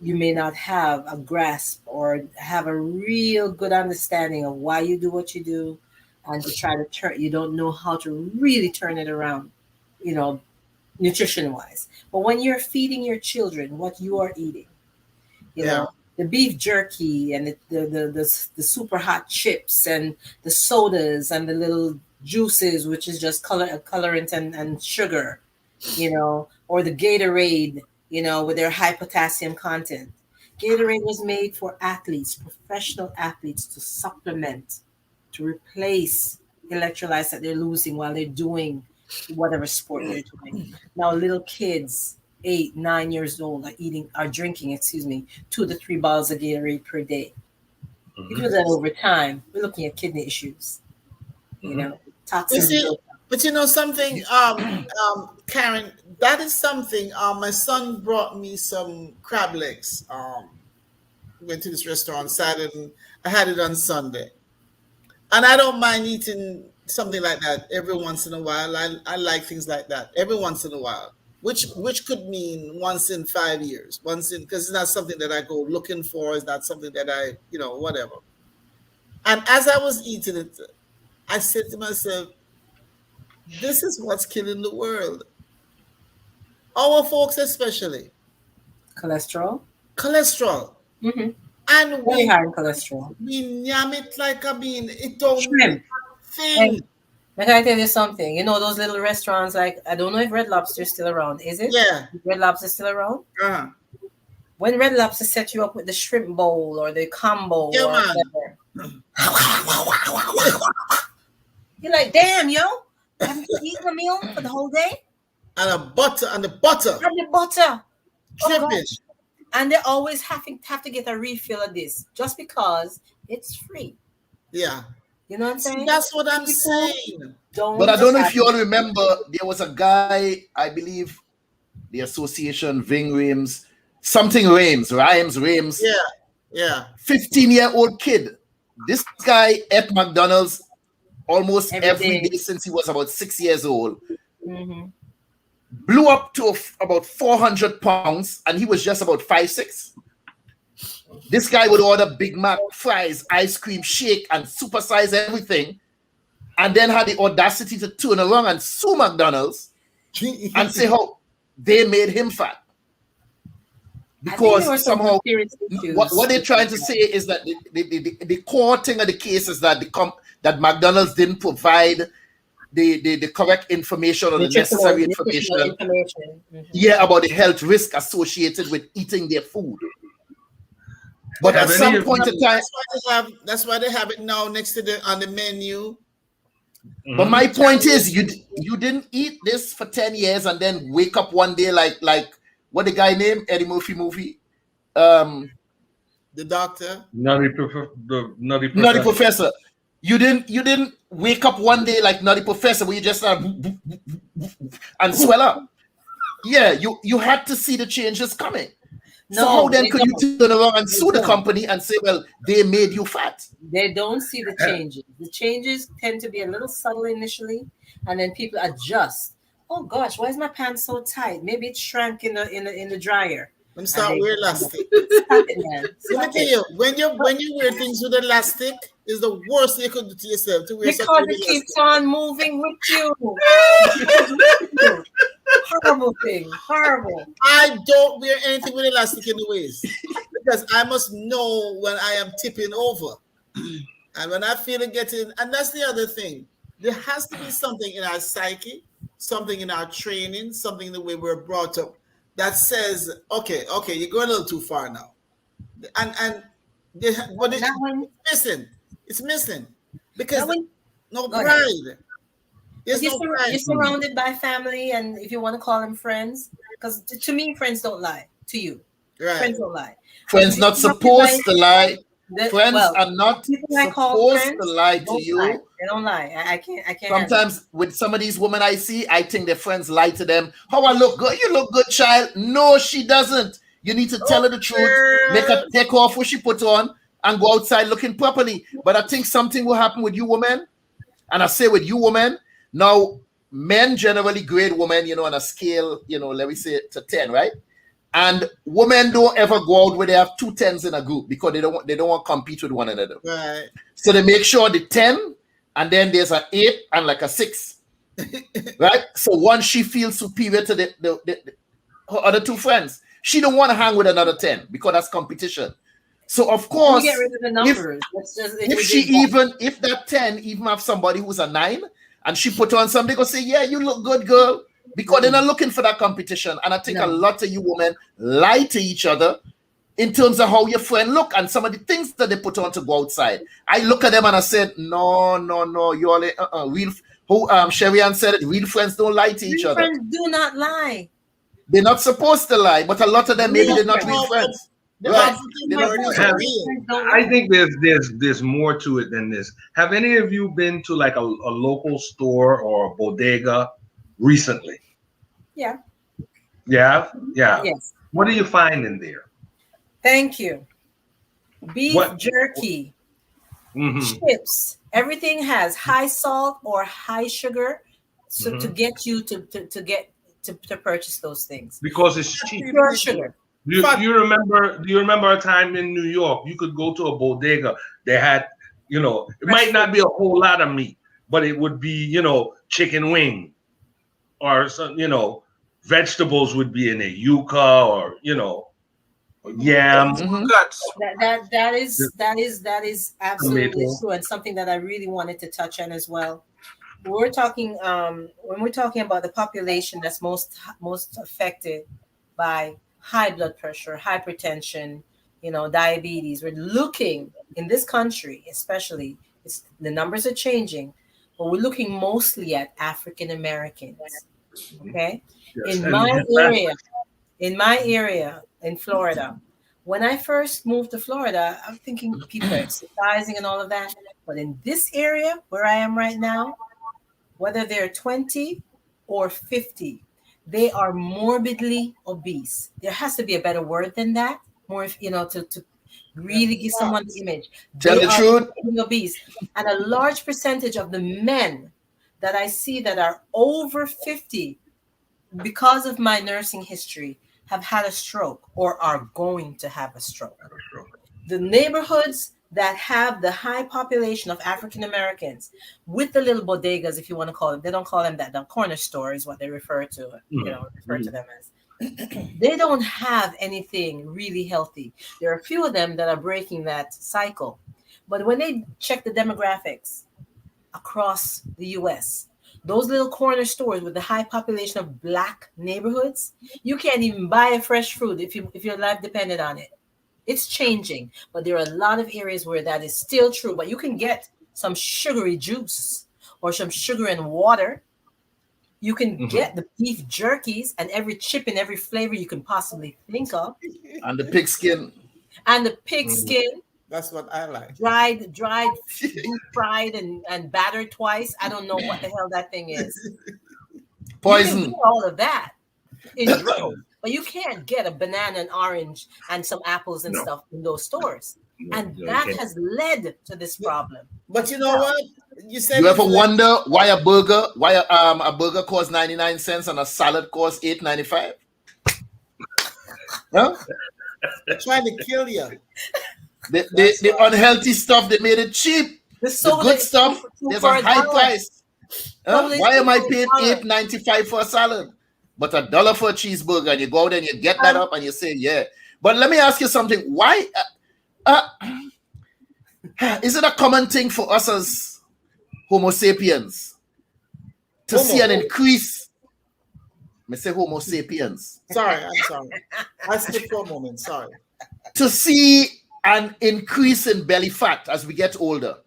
S7: you may not have a grasp or have a real good understanding of why you do what you do, and to try to turn, you don't know how to really turn it around, nutrition wise. But when you're feeding your children what you are eating, you know, the beef jerky and the super hot chips and the sodas and the little juices, which is just colorant and sugar, or the Gatorade, with their high potassium content. Gatorade was made for athletes, professional athletes, to supplement, to replace electrolytes that they're losing while they're doing whatever sport they're doing. Now, little kids, 8, 9 years old, are drinking 2 to 3 bottles of Gatorade per day. You do that over time, we're looking at kidney issues. Toxin.
S13: But something, Karin, that is something. My son brought me some crab legs. Went to this restaurant Saturday, and I had it on Sunday. And I don't mind eating something like that every once in a while. I like things like that every once in a while, which could mean once in 5 years, because it's not something that I go looking for. It's not something that I, whatever. And as I was eating it, I said to myself, this is what's killing the world. Our folks especially.
S7: Cholesterol.
S13: Mm-hmm. And
S7: very high in cholesterol.
S13: We yam it like it don't
S7: shrimp
S13: thing.
S7: Like I tell you something, those little restaurants, like, I don't know if Red Lobster is still around. Is it?
S13: Yeah.
S7: Red Lobster still around?
S13: Uh-huh.
S7: When Red Lobster set you up with the shrimp bowl or the combo or whatever. You're like, damn, yo, haven't you eaten a meal for the whole day?
S13: And the butter.
S7: Drippage. And they always have to get a refill of this just because it's free.
S13: Yeah.
S7: You know what I'm saying?
S13: That's what I'm saying.
S1: But I don't know if you all remember, there was a guy, I believe, the association, Rhymes.
S13: Yeah.
S1: 15-year-old kid. This guy ate McDonald's almost every day since he was about 6 years old.
S7: Mm-hmm.
S1: Blew up to about 400 pounds, and he was just about 5'6". This guy would order Big Mac, fries, ice cream, shake, and supersize everything, and then had the audacity to turn around and sue McDonald's and say how they made him fat. Because somehow, what they're trying to say is that the core thing of the case is that that McDonald's didn't provide the correct information or the necessary information. Yeah, about the health risk associated with eating their food. But at some point in time,
S13: that's why they have it now next to on the menu.
S1: But my point is, you didn't eat this for 10 years and then wake up one day like what the guy named Eddie Murphy movie,
S13: the doctor,
S4: Nutty
S1: Professor. You didn't wake up one day like Nutty Professor where you just and swell up. Yeah, you had to see the changes coming. So how then could you turn around and sue the company and say, well, they made you fat?
S7: They don't see the changes. The changes tend to be a little subtle initially, and then people adjust. Oh gosh, why is my pants so tight? Maybe it shrank in the dryer.
S13: Let me start wear elastic. Let me tell you, when you wear things with elastic, is the worst thing you could do to yourself. To wear
S7: because it keeps on moving with you. Horrible thing. Horrible.
S13: I don't wear anything with elastic in the waist because I must know when I am tipping over. And when I feel it getting, and that's the other thing. There has to be something in our psyche, something in our training, something in the way we're brought up that says, okay, you're going a little too far now. And what is missing? It's missing because no pride.
S7: You're surrounded by family, and if you want to call them friends, because to me, friends don't lie. To you, friends don't lie.
S1: Friends not supposed to lie. Friends are not supposed to lie to you.
S7: They don't lie. I can't.
S1: Sometimes with some of these women I see, I think their friends lie to them. How I look good? You look good, child. No, she doesn't. You need to tell her the truth. Make her take off what she put on and go outside looking properly. But I think something will happen with you women. And I say with you women, Now, men generally grade women, on a scale, let me say to 10, right? And women don't ever go out where they have 2 10s in a group because they don't want to compete with one another.
S13: Right.
S1: So they make sure the 10, and then there's an 8 and like a 6. Right? So once she feels superior to her other 2 friends, she don't want to hang with another 10 because that's competition. So of course,
S7: get rid of the numbers.
S1: If that 10 even have somebody who's a 9 and she put on something, they go say, yeah, you look good, girl. Because they're not looking for that competition. And I think a lot of you women lie to each other in terms of how your friend look and some of the things that they put on to go outside. I look at them and I said, no, you all real. Sherry Ann said it. Real friends don't lie to each other.
S7: Friends do not lie.
S1: They're not supposed to lie, but a lot of them maybe they're not real friends. Right?
S4: I think there's more to it than this. Have any of you been to like a local store or a bodega recently?
S7: Yeah.
S4: Yeah.
S7: Yes.
S4: What do you find in there?
S7: Thank you. Beef jerky, chips. Everything has high salt or high sugar, so to get you to purchase those things
S4: because it's cheap.
S7: Pure sugar.
S4: Do you remember a time in New York you could go to a bodega? They had, it might not be a whole lot of meat, but it would be, chicken wing, or some, vegetables would be in a yuca or yams.
S7: That is absolutely true, and something that I really wanted to touch on as well. We're talking when we're talking about the population that's most affected by high blood pressure, hypertension, diabetes. We're looking in this country, especially, the numbers are changing, but we're looking mostly at African Americans. Okay,
S4: yes.
S7: in my area in Florida. When I first moved to Florida, I'm thinking people are exercising and all of that. But in this area where I am right now, whether they're 20 or 50, they are morbidly obese. There has to be a better word than that. More, to really give someone the image.
S1: Tell the truth.
S7: Obese. And a large percentage of the men that I see that are over 50, because of my nursing history, have had a stroke or are going to have a stroke. The neighborhoods that have the high population of African Americans with the little bodegas, if you want to call them, they don't call them that. The corner store is what they refer to, refer to them as. They don't have anything really healthy. There are a few of them that are breaking that cycle. But when they check the demographics across the US, those little corner stores with the high population of Black neighborhoods, you can't even buy a fresh fruit if your life depended on it. It's changing, but there are a lot of areas where that is still true. But you can get some sugary juice or some sugar and water. You can get the beef jerkies and every chip and every flavor you can possibly think of.
S1: And the pig skin.
S13: That's what I like.
S7: Dried, deep fried and battered twice. I don't know what the hell that thing is.
S1: Poison.
S7: You can get all of that in droves, but you can't get a banana and orange and some apples and stuff in those stores. And that has led to this problem.
S13: But you know what? You
S1: ever wonder why a burger costs 99 cents and a salad costs $8.95? Huh?
S13: They're trying to kill you.
S1: The unhealthy stuff, they made it cheap. The good stuff, there's a high price. Why am I paying $8.95 for a salad? But $1 for a cheeseburger, and you go there and you get that up and you say, yeah. But let me ask you something. Why is it a common thing for us as Homo sapiens to see an increase? I say Homo sapiens.
S13: Sorry, I'm sorry. I skipped for a moment. Sorry.
S1: To see an increase in belly fat as we get older,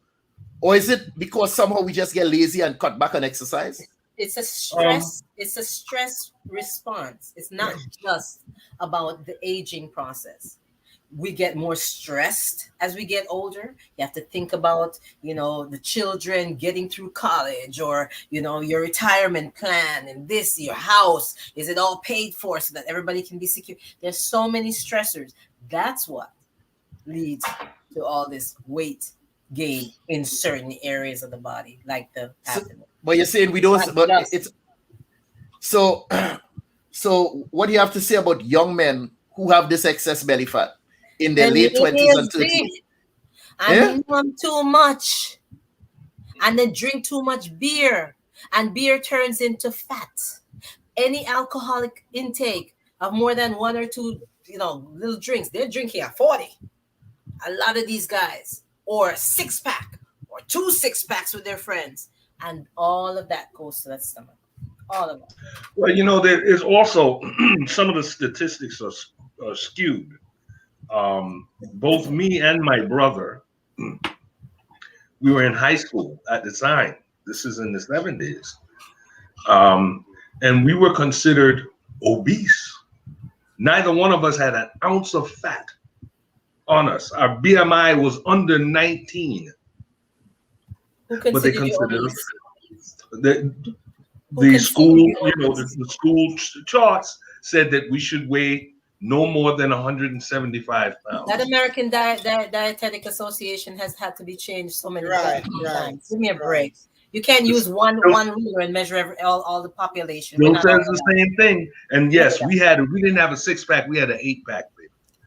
S1: or is it because somehow we just get lazy and cut back on exercise?
S7: It's a stress. It's a stress response. It's not just about the aging process. We get more stressed as we get older. You have to think about, the children getting through college, or, your retirement plan, and your house. Is it all paid for so that everybody can be secure? There's so many stressors. That's what leads to all this weight gain in certain areas of the body, like the abdomen.
S1: But you're saying we don't. But it's so. So what do you have to say about young men who have this excess belly fat in their late 20s and 30s?
S7: And they eat too much, and they drink too much beer, and beer turns into fat. Any alcoholic intake of more than one or two, little drinks, they're drinking at 40. A lot of these guys, or a 6-pack, or 2 6-packs with their friends, and all of that goes to that stomach. All of it.
S4: Well, there is also some of the statistics are skewed. Both me and my brother, we were in high school at the time. This is in the 70s. And we were considered obese. Neither one of us had an ounce of fat on us. Our BMI was under 19. But they considered us. The school, the school charts said that we should weigh no more than 175 pounds.
S7: That American Dietetic Association has had to be changed so many times. Give me a break. You can't use one ruler and measure all the population.
S4: Bill says the same thing. And yes, we didn't have a 6-pack, we had an 8-pack.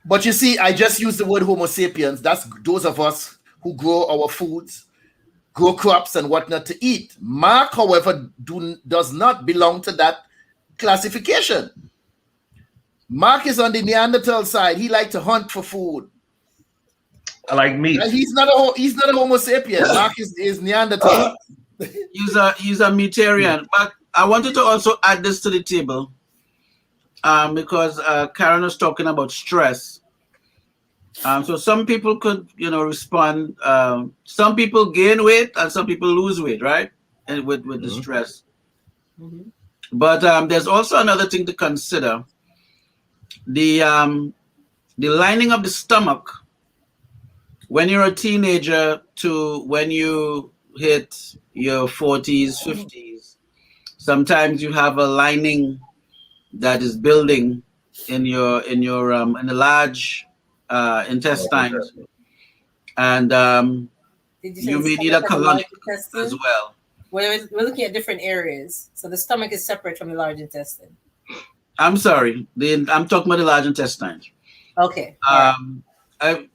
S1: But you see, I just used the word Homo sapiens. That's those of us who grow our foods, grow crops and whatnot to eat. Mark, however, does not belong to that classification. Mark is on the Neanderthal side. He likes to hunt for food.
S4: I like meat.
S1: He's not a Homo sapien. Mark is Neanderthal.
S2: He's a meatarian. But I wanted to also add this to the table because Karin was talking about stress. So some people could, respond. Some people gain weight and some people lose weight, right? And with the stress. Mm-hmm. But there's also another thing to consider. The lining of the stomach when you're a teenager to when you hit your 40s, 50s. Sometimes you have a lining that is building in the large intestines, and you may need a colonic as well.
S7: We're looking at different areas, so the stomach is separate from the large intestine.
S2: I'm sorry, I'm talking about the large intestines.
S7: Okay.
S2: Don't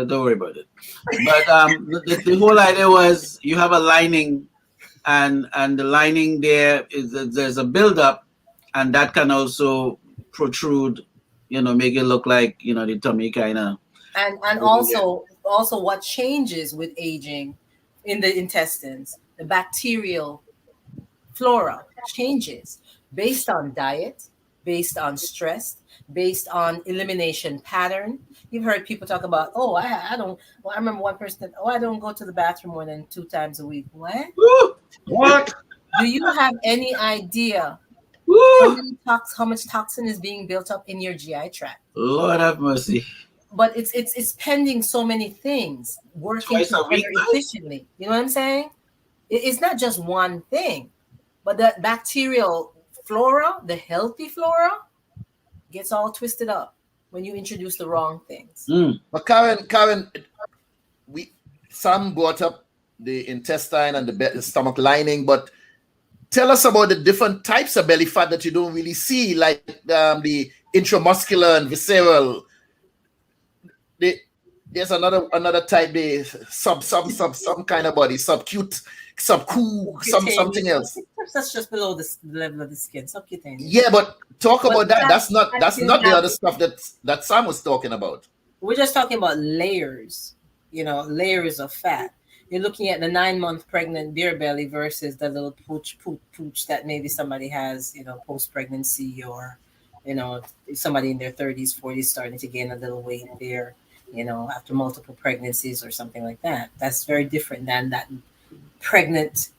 S2: worry about it. But the whole idea was you have a lining, and the lining there's a buildup, and that can also protrude, make it look like the tummy kind of.
S7: And also what changes with aging in the intestines, the bacterial flora changes based on diet, based on stress, based on elimination pattern. You've heard people talk about, I remember one person that, I don't go to the bathroom more than 2 times a week. What?
S4: What?
S7: Do you have any idea how much toxin is being built up in your GI tract?
S2: Lord have mercy.
S7: But it's pending so many things working together efficiently. You know what I'm saying? It's not just one thing, but the bacterial flora, the healthy flora, gets all twisted up when you introduce the wrong things.
S1: But Karin, Sam brought up the intestine and the stomach lining, but tell us about the different types of belly fat that you don't really see, like the intramuscular and visceral. There's another type, some kind of body, subcute, something else.
S7: That's just below the level of the skin, subcutaneous.
S1: Yeah, but talk about that. That's not the other stuff that Sam was talking about.
S7: We're just talking about layers, layers of fat. You're looking at the 9-month pregnant beer belly versus the little pooch that maybe somebody has, post-pregnancy, or, somebody in their 30s, 40s starting to gain a little weight there, after multiple pregnancies or something like that. That's very different than that pregnant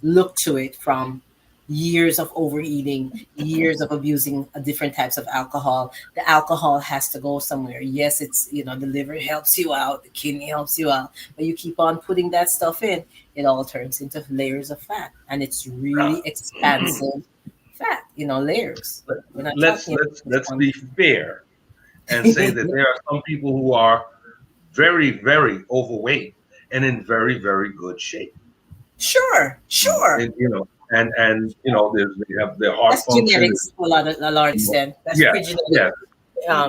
S7: look to it from years of overeating, years of abusing different types of alcohol. The alcohol has to go somewhere. Yes, it's, the liver helps you out, the kidney helps you out, but you keep on putting that stuff in, it all turns into layers of fat, and it's really expansive fat, layers.
S4: Let's be fair and say that there are some people who are very, very overweight and in very, very good shape.
S7: Sure.
S4: And, they have their heart
S7: That's
S4: function.
S7: genetics to a large extent. That's
S4: it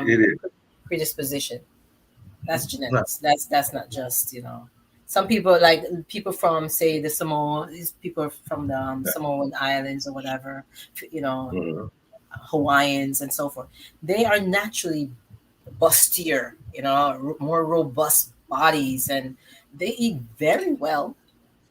S4: is.
S7: Predisposition. That's genetics. That's not just, some people, like people from, say, the Samoa, these people from the Samoan Islands or whatever, Hawaiians and so forth. They are naturally bustier, more robust bodies, and they eat very well.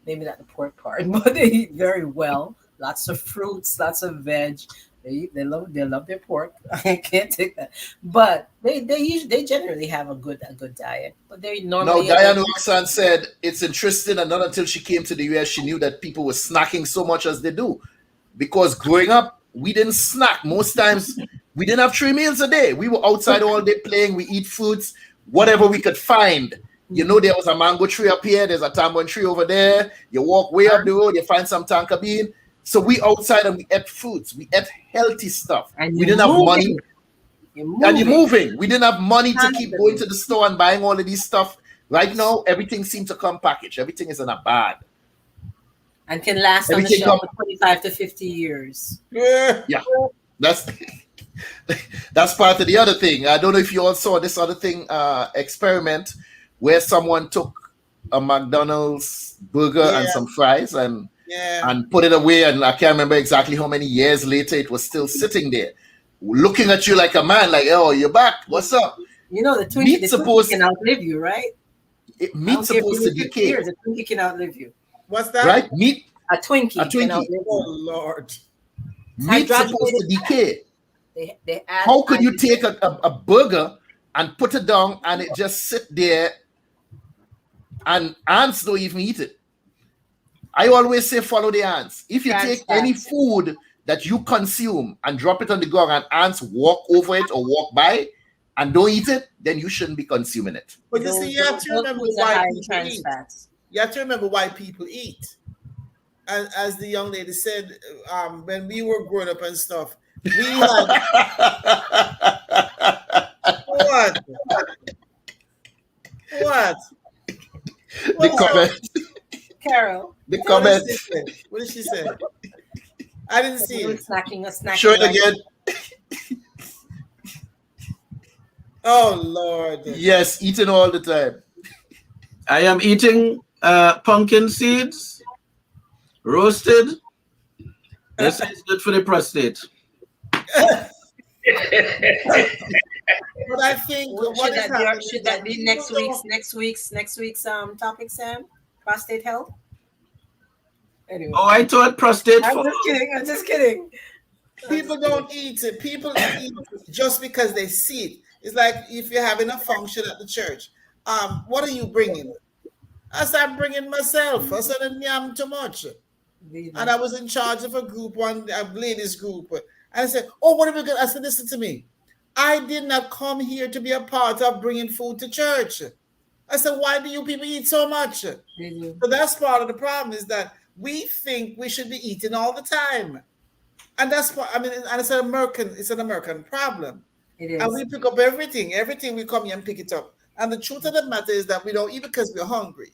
S7: Maybe not the pork part, but they eat very well. Lots of fruits, lots of veg. They love their pork. I can't take that, but they generally have a good diet. But they normally.
S1: Now, Diane Roxanne said it's interesting, and not until she came to the US she knew that people were snacking so much as they do, because growing up we didn't snack. Most times we didn't have 3 meals a day. We were outside all day playing. We eat fruits, whatever we could find. There was a mango tree up here. There's a tamarind tree over there. You walk way up the road, you find some tonka bean. So we outside and we ate fruits. We ate healthy stuff. We didn't have money. And you're moving. We didn't have money to keep going to the store and buying all of these stuff. Right now, everything seems to come packaged. Everything is in a bag.
S7: And can last on the shelf for 25 to 50 years.
S1: Yeah. That's part of the other thing. I don't know if you all saw this other thing, experiment, where someone took a McDonald's burger and some fries and put it away, and I can't remember exactly how many years later it was still sitting there, looking at you like a man, like, oh, you're back. What's up?
S7: The Twinkie can outlive you, right?
S1: Meat's supposed to decay.
S7: The Twinkie can outlive you.
S13: What's that?
S1: Right? Meat.
S7: A Twinkie. Can outlive you.
S13: Oh Lord.
S1: Meat's supposed to decay.
S7: They add,
S1: how could you take a burger and put it down and it just sit there and ants don't even eat it? I always say follow the ants. If you take any food that you consume and drop it on the ground and ants walk over it or walk by and don't eat it, then you shouldn't be consuming it.
S13: But you see, you have to remember why people eat. You have to remember why people eat. And as the young lady said, when we were growing up and stuff, we had what?
S1: The comment.
S7: Carol.
S1: The comment.
S13: What did she say? I didn't see it.
S7: Snacking.
S1: Show it again.
S13: Oh Lord.
S1: Yes, eating all the time.
S2: I am eating pumpkin seeds, roasted. This is good for the prostate.
S13: But I think
S7: should that be next week's topic, Sam? Prostate health. Anyway.
S2: Oh, I thought prostate.
S7: I'm just kidding.
S13: People don't eat it. People eat just because they see it. It's like if you're having a function at the church. What are you bringing? I said, I'm bringing myself. I said, I'm too much. And I was in charge of a group, a ladies group. And I said, oh, what are we going to? I said, listen to me. I did not come here to be a part of bringing food to church. I said, why do you people eat so much? So that's part of the problem, is that we think we should be eating all the time. And that's what, and it's an American problem.
S7: It is.
S13: And we pick up everything we come here and pick it up. And the truth of the matter is that we don't eat because we're hungry.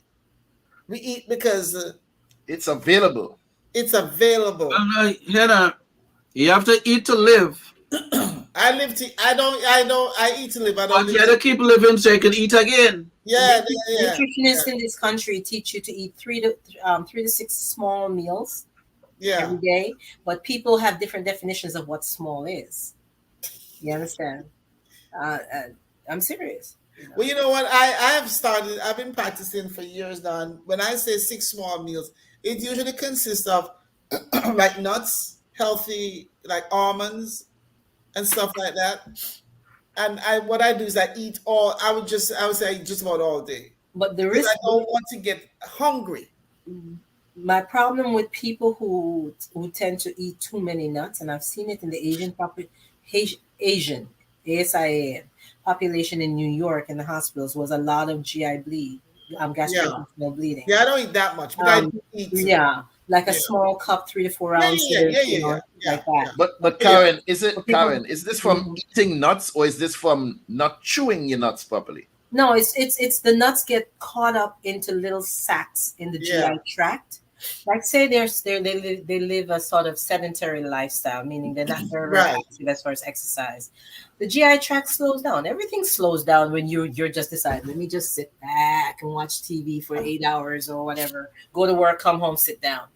S13: We eat because
S1: it's available.
S13: It's available.
S2: You have to eat to live.
S13: I eat to live. I don't.
S2: But you have to keep living so you can eat again.
S13: Yeah.
S7: Nutritionists in this country teach you to eat 3 to 6 small meals every day, but people have different definitions of what small is. You understand? I'm serious.
S13: Well, you know what? I've been practicing for years now. And when I say 6 small meals, it usually consists of like nuts, healthy, like almonds and stuff like that. And what I do is I eat I would say I eat just about all day.
S7: But the risk,
S13: I don't want to get hungry.
S7: My problem with people who tend to eat too many nuts, and I've seen it in the Asian ASIAN population in New York in the hospitals, was a lot of GI bleed, gastrointestinal bleeding.
S13: Yeah, I don't eat that much, but I do eat.
S7: Like a small cup, 3 to 4 ounces. Like that.
S1: But Karin, is this from eating nuts, or is this from not chewing your nuts properly?
S7: No, it's the nuts get caught up into little sacs in the GI tract, Like say they live a sort of sedentary lifestyle, meaning they're not very
S13: Right.
S7: active as far as exercise. The GI tract slows down. Everything slows down when you're just deciding, let me just sit back and watch TV for 8 hours or whatever. Go to work, come home, sit down.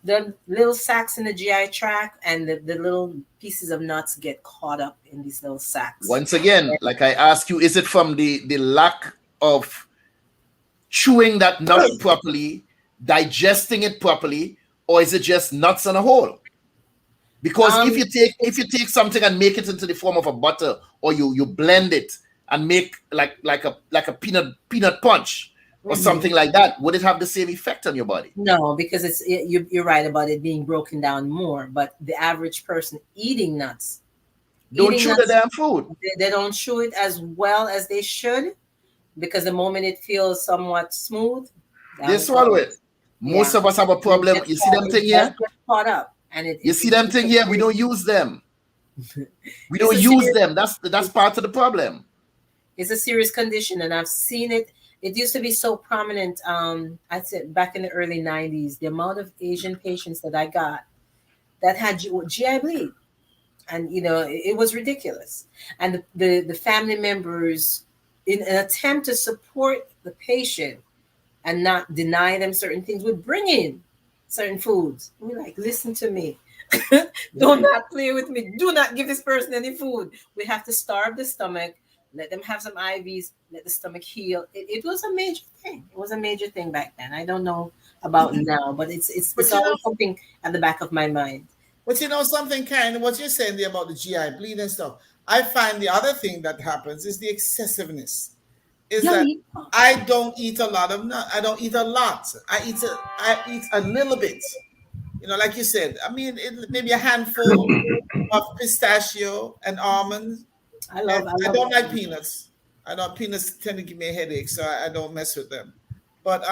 S7: The little sacs in the GI tract and the little pieces of nuts get caught up in these little sacs.
S1: Once again, like I ask you, is it from the lack of chewing that nut properly, digesting it properly, or is it just nuts on a whole? Because if you take something and make it into the form of a butter, or you blend it and make like a peanut punch or something like that, would it have the same effect on your body?
S7: No, because you're right about it being broken down more. But the average person eating nuts
S1: don't chew the damn food.
S7: They don't chew it as well as they should, because the moment it feels somewhat smooth,
S1: they swallow it. Most of us have a problem. You see them thing here?
S7: Caught up. And
S1: you see them thing here? We don't use them. We don't use them. That's part of the problem.
S7: It's a serious condition, and I've seen it. It used to be so prominent. I'd say back in the early 90s, the amount of Asian patients that I got that had GI bleed, and it was ridiculous. And the family members, in an attempt to support the patient and not deny them certain things, would bring in certain foods. We're like, listen to me. Do not play with me. Do not give this person any food. We have to starve the stomach, let them have some IVs, let the stomach heal. It was a major thing. It was a major thing back then. I don't know about now, but it's always something at the back of my mind.
S13: But something, Karin, what you're saying there about the GI bleed and stuff, I find the other thing that happens is the excessiveness. That I don't eat a lot of nuts. I don't eat a lot. I eat a little bit. Like you said, I mean, maybe a handful of pistachio and almonds. I don't like peanuts. Peanuts tend to give me a headache, so I don't mess with them. But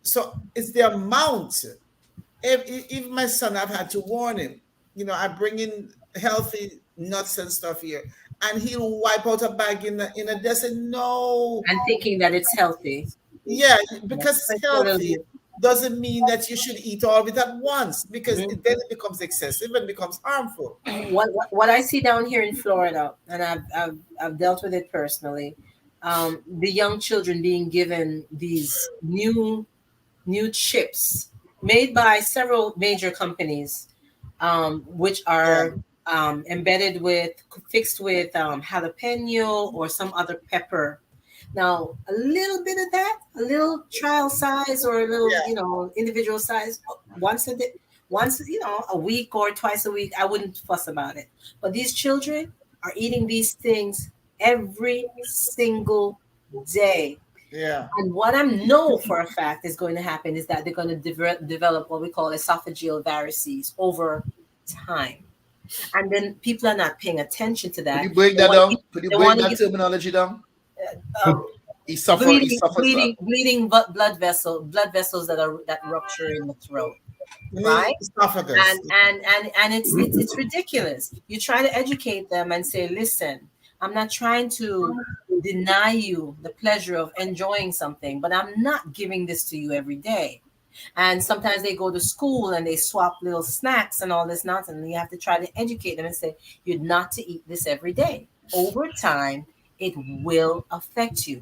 S13: so it's the amount. Even my son, I've had to warn him. I bring in healthy nuts and stuff here, and he'll wipe out a bag in a desk and no.
S7: And thinking that it's healthy.
S13: Yeah, because it's healthy doesn't mean that you should eat all of it at once, because then it becomes excessive and becomes harmful.
S7: What I see down here in Florida, and I've dealt with it personally, the young children being given these new chips made by several major companies, which are fixed with jalapeno or some other pepper. Now, a little bit of that, a little trial size or a little, individual size, once a week or twice a week, I wouldn't fuss about it. But these children are eating these things every single day.
S13: Yeah.
S7: And what I know for a fact is going to happen is that they're going to develop what we call esophageal varices over time. And then people are not paying attention to that.
S1: Could you break that down? Could you break that terminology down?
S7: Bleeding blood vessels that rupture in the throat, right? And it's ridiculous. You try to educate them and say, listen, I'm not trying to deny you the pleasure of enjoying something, but I'm not giving this to you every day. And sometimes they go to school and they swap little snacks and all this nonsense, and you have to try to educate them and say, you're not to eat this every day. Over time, it will affect you.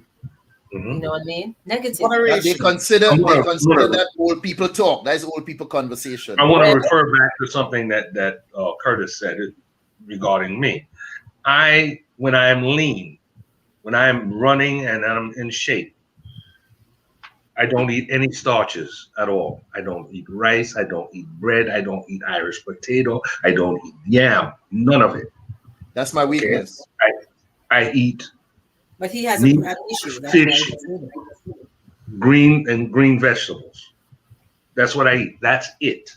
S7: Mm-hmm. You know what I mean? Negative.
S1: They consider that old people talk. That is old people conversation.
S4: I want to refer back to something that Curtis said regarding me. When I am lean, when I am running and I'm in shape, I don't eat any starches at all. I don't eat rice. I don't eat bread. I don't eat Irish potato. I don't eat yam. None of it.
S1: That's my weakness.
S4: I eat.
S7: But he has
S4: meat,
S7: an issue.
S4: Fish, green vegetables. That's what I eat. That's it.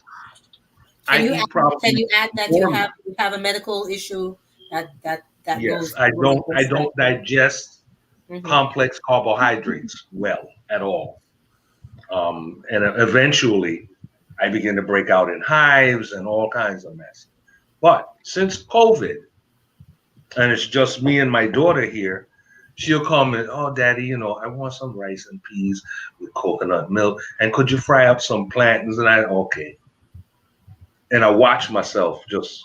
S7: Can you add that you have a medical issue that
S4: yes,
S7: goes?
S4: I don't digest complex carbohydrates well at all. And eventually I begin to break out in hives and all kinds of mess. But since COVID, and it's just me and my daughter here, she'll come and, oh, Daddy, you know, I want some rice and peas with coconut milk. And could you fry up some plantains? And okay. And I watch myself just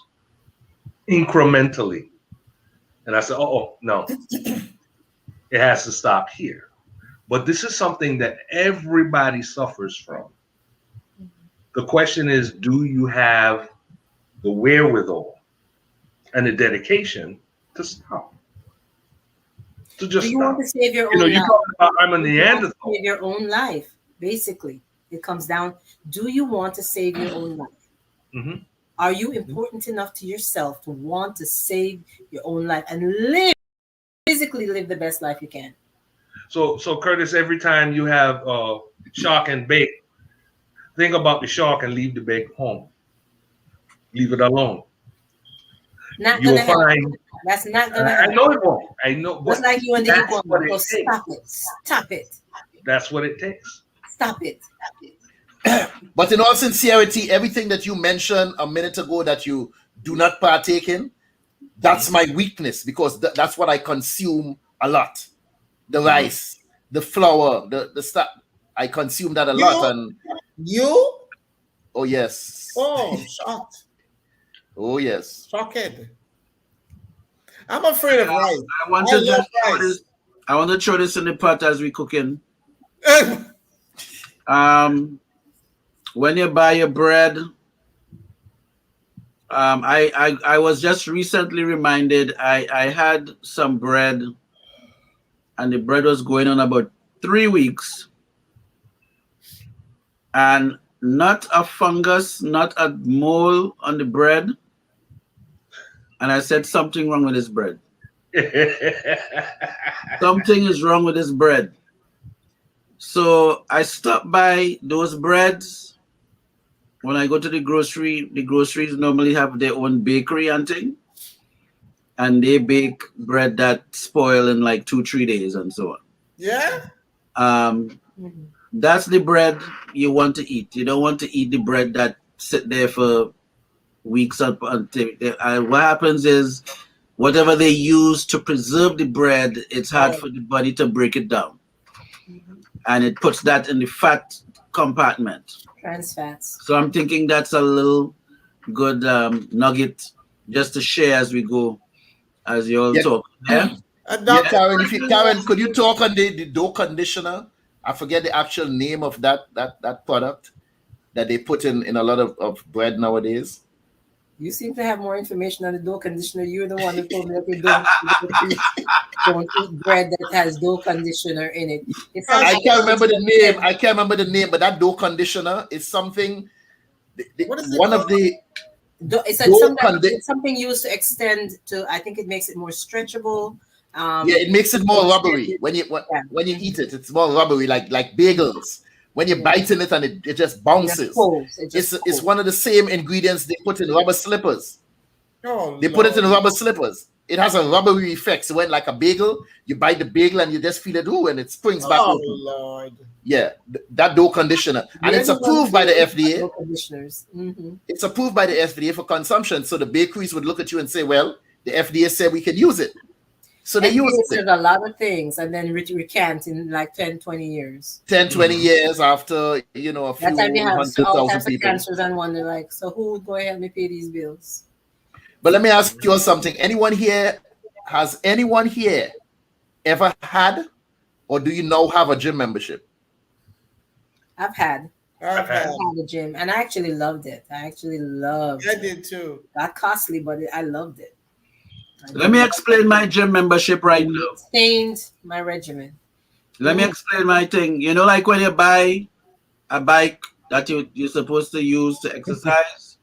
S4: incrementally. And I said, oh, no, it has to stop here. But this is something that everybody suffers from. The question is, do you have the wherewithal and the dedication to stop? To just
S7: do you
S4: stop.
S7: want to save your own
S4: You
S7: life?
S4: talk about I'm a Neanderthal.
S7: Save your own life, basically. It comes down, do you want to save your own life?
S4: Mm-hmm.
S7: Are you important enough to yourself to want to save your own life and physically live the best life you can?
S4: So Curtis, every time you have shark and bait, think about the shark and leave the bait home. Leave it alone. You'll find.
S7: That's not gonna happen.
S4: I know it won't. I know.
S7: Just like you and the
S4: that's
S7: equal.
S4: what it
S7: So
S4: takes.
S7: stop it. Stop it.
S4: That's what it takes.
S7: Stop it.
S1: But in all sincerity, everything that you mentioned a minute ago that you do not partake in, that's my weakness, because that's what I consume a lot. The rice, the flour, the stuff. I consume that a lot. And
S13: you?
S1: Oh yes.
S13: Oh, shocked.
S1: Oh yes.
S13: Shocked. I'm afraid of rice.
S2: I want to just throw this. I want to throw this in the pot as we cooking. When you buy your bread, I was just recently reminded I had some bread, and the bread was going on about 3 weeks, and not a fungus, not a mole on the bread. And I said, something wrong with this bread. Something is wrong with this bread. So I stopped by those breads. When I go to the groceries normally have their own bakery and thing. And they bake bread that spoil in like 2-3 days and so on.
S13: Yeah?
S2: That's the bread you want to eat. You don't want to eat the bread that sit there for weeks up until what happens is whatever they use to preserve the bread, it's hard for the body to break it down. And it puts that in the fat compartment.
S7: Trans fats.
S2: So I'm thinking that's a little good nugget just to share as we go, as you all talk. Yeah?
S1: Karen, could you talk on the dough conditioner? I forget the actual name of that product that they put in a lot of bread nowadays.
S7: You seem to have more information on the dough conditioner. You're the one who told me that they don't eat bread that has dough conditioner in it.
S1: I can't remember the name. I can't remember the name, but that dough conditioner is something.
S7: It's something used to extend to. I think it makes it more stretchable.
S1: It makes it more rubbery when you eat it. It's more rubbery, like bagels. When you bite in it and it just bounces. It's one of the same ingredients they put in rubber slippers. They put it in rubber slippers. It has a rubbery effect. So when like a bagel, you bite the bagel and you just feel it, and it springs back open.
S13: Lord.
S1: Yeah, that dough conditioner. And it's approved by the FDA.
S7: Dough conditioners. Mm-hmm.
S1: It's approved by the FDA for consumption. So the bakeries would look at you and say, well, the FDA said we can use it. So they use
S7: it. A lot of things and then recant in like 10, 20 years.
S1: 10, 20 years after, a few
S7: that time they have all types of
S1: people.
S7: cancers and wonder like, so who would go ahead and pay these bills?
S1: But let me ask you all something. Has anyone here ever had, or do you now have a gym membership?
S7: I've had a gym, and I actually loved it. I
S13: did too.
S7: Not costly, but I loved it.
S2: Let me explain my gym membership right now.
S7: Sustained my regimen.
S2: Let me explain my thing. You know, like when you buy a bike that you're supposed to use to exercise,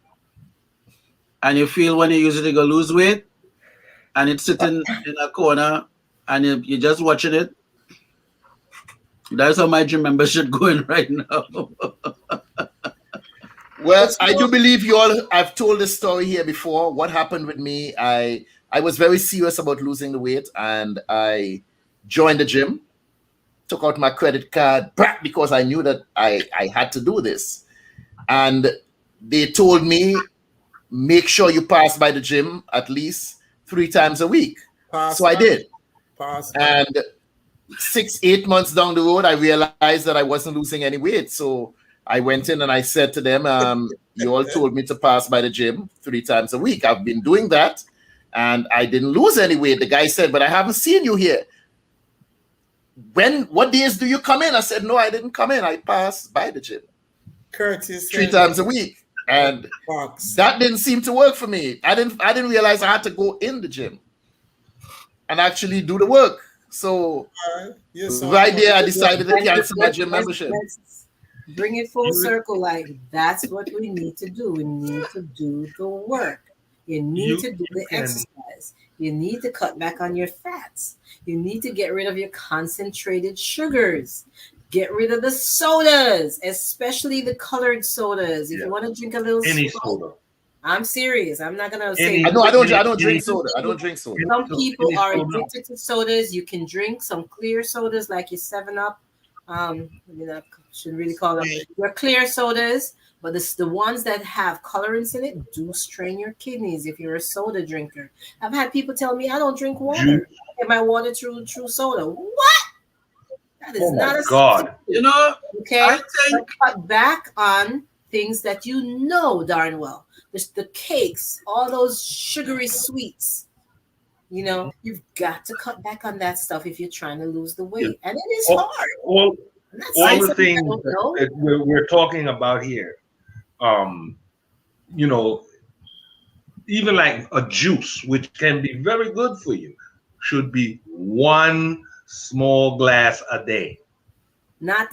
S2: and you feel when you use it, you're going to lose weight, and it's sitting in a corner, and you're just watching it. That's how my gym membership going right now.
S1: Well, I do believe you all, I've told this story here before. What happened with me, I was very serious about losing the weight, and I joined the gym, took out my credit card because I knew that I had to do this. And they told me, make sure you pass by the gym at least 3 times a week. So I did. And 6-8 months down the road, I realized that I wasn't losing any weight. So I went in and I said to them, you all told me to pass by the gym 3 times a week. I've been doing that and I didn't lose any weight. The guy said, but I haven't seen you here. What days do you come in? I said, no, I didn't come in. I passed by the gym.
S13: Curtis
S1: 3 times a week. And that didn't seem to work for me. I didn't realize I had to go in the gym and actually do the work. So right there, I decided to cancel my gym membership.
S7: Bring it full circle. Like, that's what we need to do. We need to do the work. You need to do the exercise. You need to cut back on your fats. You need to get rid of your concentrated sugars. Get rid of the sodas, especially the colored sodas. If you want to drink a little soda. I'm serious. I'm not gonna say.
S1: I don't drink soda. I don't drink soda.
S7: Some people are addicted to sodas. You can drink some clear sodas like your 7-Up. Shouldn't really call them your clear sodas, but the ones that have colorants in it do strain your kidneys if you're a soda drinker. I've had people tell me I don't drink water. I get my water through soda. What? That is not a
S4: God.
S7: Okay. I think cut back on things that you know darn well. The cakes, all those sugary sweets. You've got to cut back on that stuff if you're trying to lose the weight. And it is hard.
S4: All the things that we're talking about here, even like a juice, which can be very good for you, should be 1 small glass a day.
S7: Not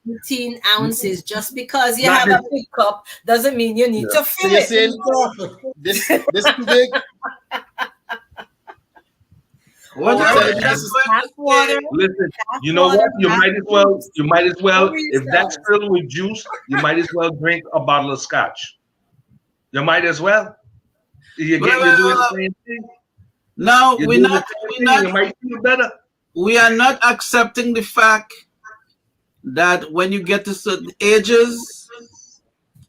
S1: 15
S7: ounces. Just because you have a big cup doesn't mean you need to fill it.
S1: This too big.
S4: Listen, you know what? You might as well, if that's filled with juice, you might as well drink a bottle of scotch. You might as well. You're doing the same thing.
S2: No,
S4: you might feel better.
S2: We are not accepting the fact that when you get to certain ages,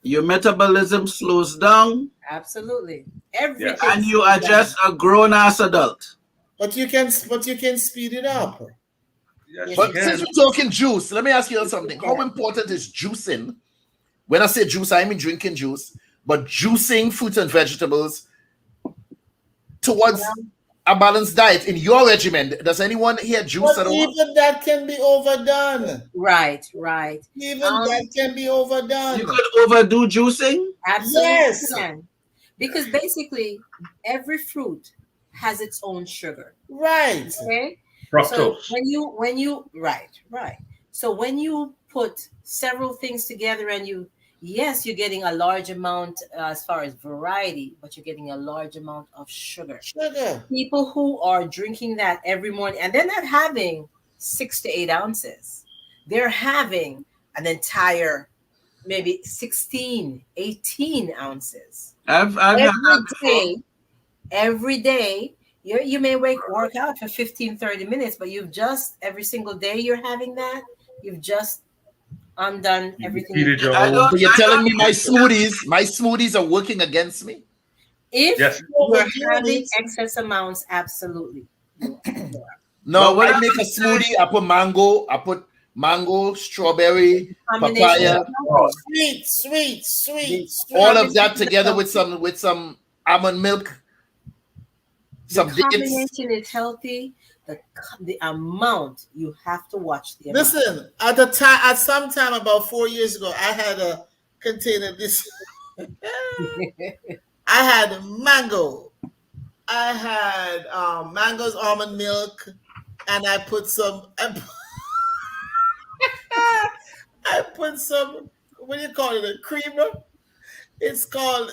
S2: your metabolism slows down.
S7: Absolutely. Everything.
S2: And you are just a grown-ass adult.
S13: But you can speed it up.
S1: Yes, but since we're talking juice, let me ask you something. How important is juicing? When I say juice, I mean drinking juice, but juicing fruits and vegetables towards a balanced diet in your regimen. Does anyone here juice at all?
S13: Even that can be overdone.
S7: Right.
S13: Even that can be overdone.
S2: You could overdo juicing?
S7: Absolutely.
S13: Yes.
S7: Because basically, every fruit has its own sugar.
S13: Right.
S7: Okay.
S4: Fructose.
S7: So when you right. So when you put several things together and you're getting a large amount as far as variety, but you're getting a large amount of sugar. People who are drinking that every morning, and they're not having 6 to 8 ounces. They're having an entire maybe 16, 18 ounces. Every day, you may work out for 15, 30 minutes, but every single day you're having that, you've just undone everything.
S1: So you're telling me my smoothies are working against me?
S7: If you're having excess amounts, absolutely.
S1: No, when I make a smoothie, I put mango, strawberry, papaya,
S13: sweet.
S1: All of that together with some almond milk.
S7: The combination is healthy. The amount you have to watch the amount.
S13: Listen, at some time about 4 years ago, I had a container. I had mango. I had mango's almond milk, and I put some. I put some. What do you call it? A creamer. It's called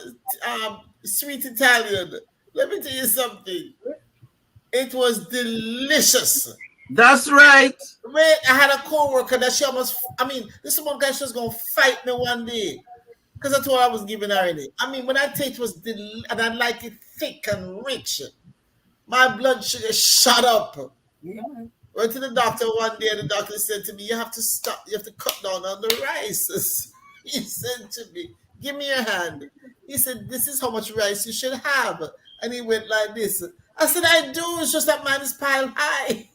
S13: sweet Italian. Let me tell you something. It was delicious.
S2: That's right.
S13: Wait, I had a co-worker that this one guy, she was going to fight me one day because that's what I was giving her in it. When I taste it was and I like it thick and rich. My blood sugar shot up. Yeah. Went to the doctor one day and the doctor said to me, you have to stop. You have to cut down on the rice. He said to me, give me your hand. He said, this is how much rice you should have. And he went like this. I said, I do. It's just that mine is piled high.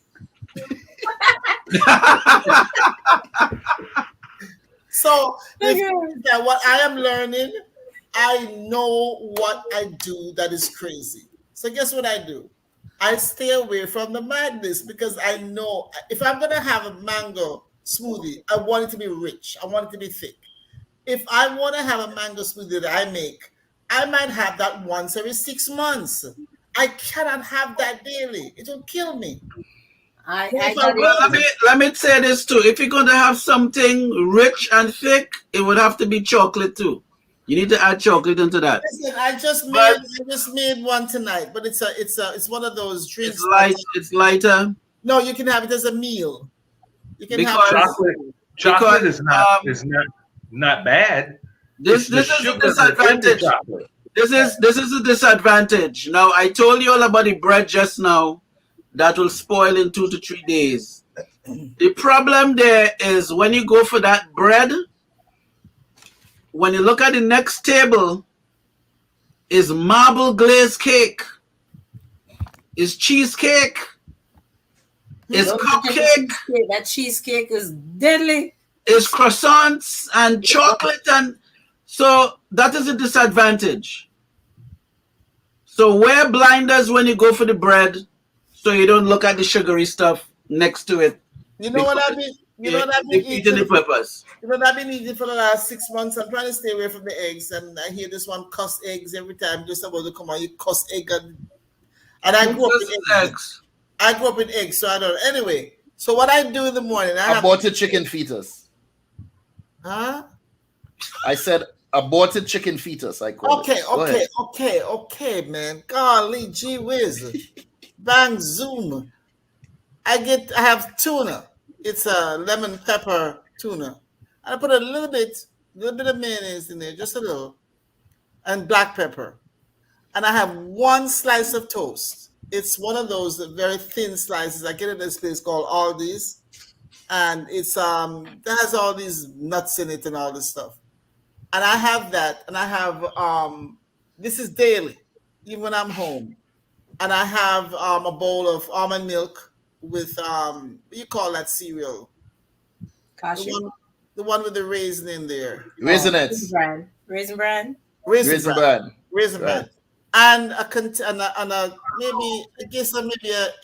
S13: So what I am learning, I know what I do that is crazy. So guess what I do? I stay away from the madness because I know if I'm gonna have a mango smoothie, I want it to be rich. I want it to be thick. If I want to have a mango smoothie that I make, I might have that once every 6 months. I cannot have that daily. It will kill me.
S2: Let me say this too. If you're going to have something rich and thick, it would have to be chocolate too. You need to add chocolate into that.
S13: Listen, I just made one tonight, but it's one of those drinks.
S2: It's light. It's lighter.
S13: No, you can have it as a meal. You can
S4: have chocolate is not bad.
S2: This is a disadvantage. This is a disadvantage. Now I told you all about the bread just now. That will spoil in 2 to 3 days. The problem there is when you go for that bread, when you look at the next table, is marble glazed cake, is cheesecake, is cupcake.
S7: That cheesecake is deadly.
S2: Is croissants and chocolate, and so that is a disadvantage. So wear blinders when you go for the bread, so you don't look at the sugary stuff next to it.
S13: You know what I mean? You know what I've been eating?
S2: The purpose.
S13: You know what I've been eating for the last 6 months? I'm trying to stay away from the eggs, and I hear this one cuss eggs every time. Just about to come on, you cuss egg, and I grew up with eggs. I grew up with eggs, so I don't. Anyway, so what I do in the morning, I
S1: aborted chicken fetus.
S13: Huh?
S1: I said aborted chicken fetus. I call it.
S13: Okay, man. Golly, gee whiz. Bang zoom. I have tuna. It's a lemon pepper tuna. I put a little bit of mayonnaise in there, just a little, and black pepper. And I have one slice of toast. It's one of those very thin slices. I get it at this place called Aldi's, and it's that has all these nuts in it and all this stuff. And I have that, and I have this is daily, even when I'm home. And I have a bowl of almond milk with what do you call that cereal? The one with the raisin in there.
S1: Raisinettes.
S7: Raisin bran.
S13: Raisin bran. And maybe a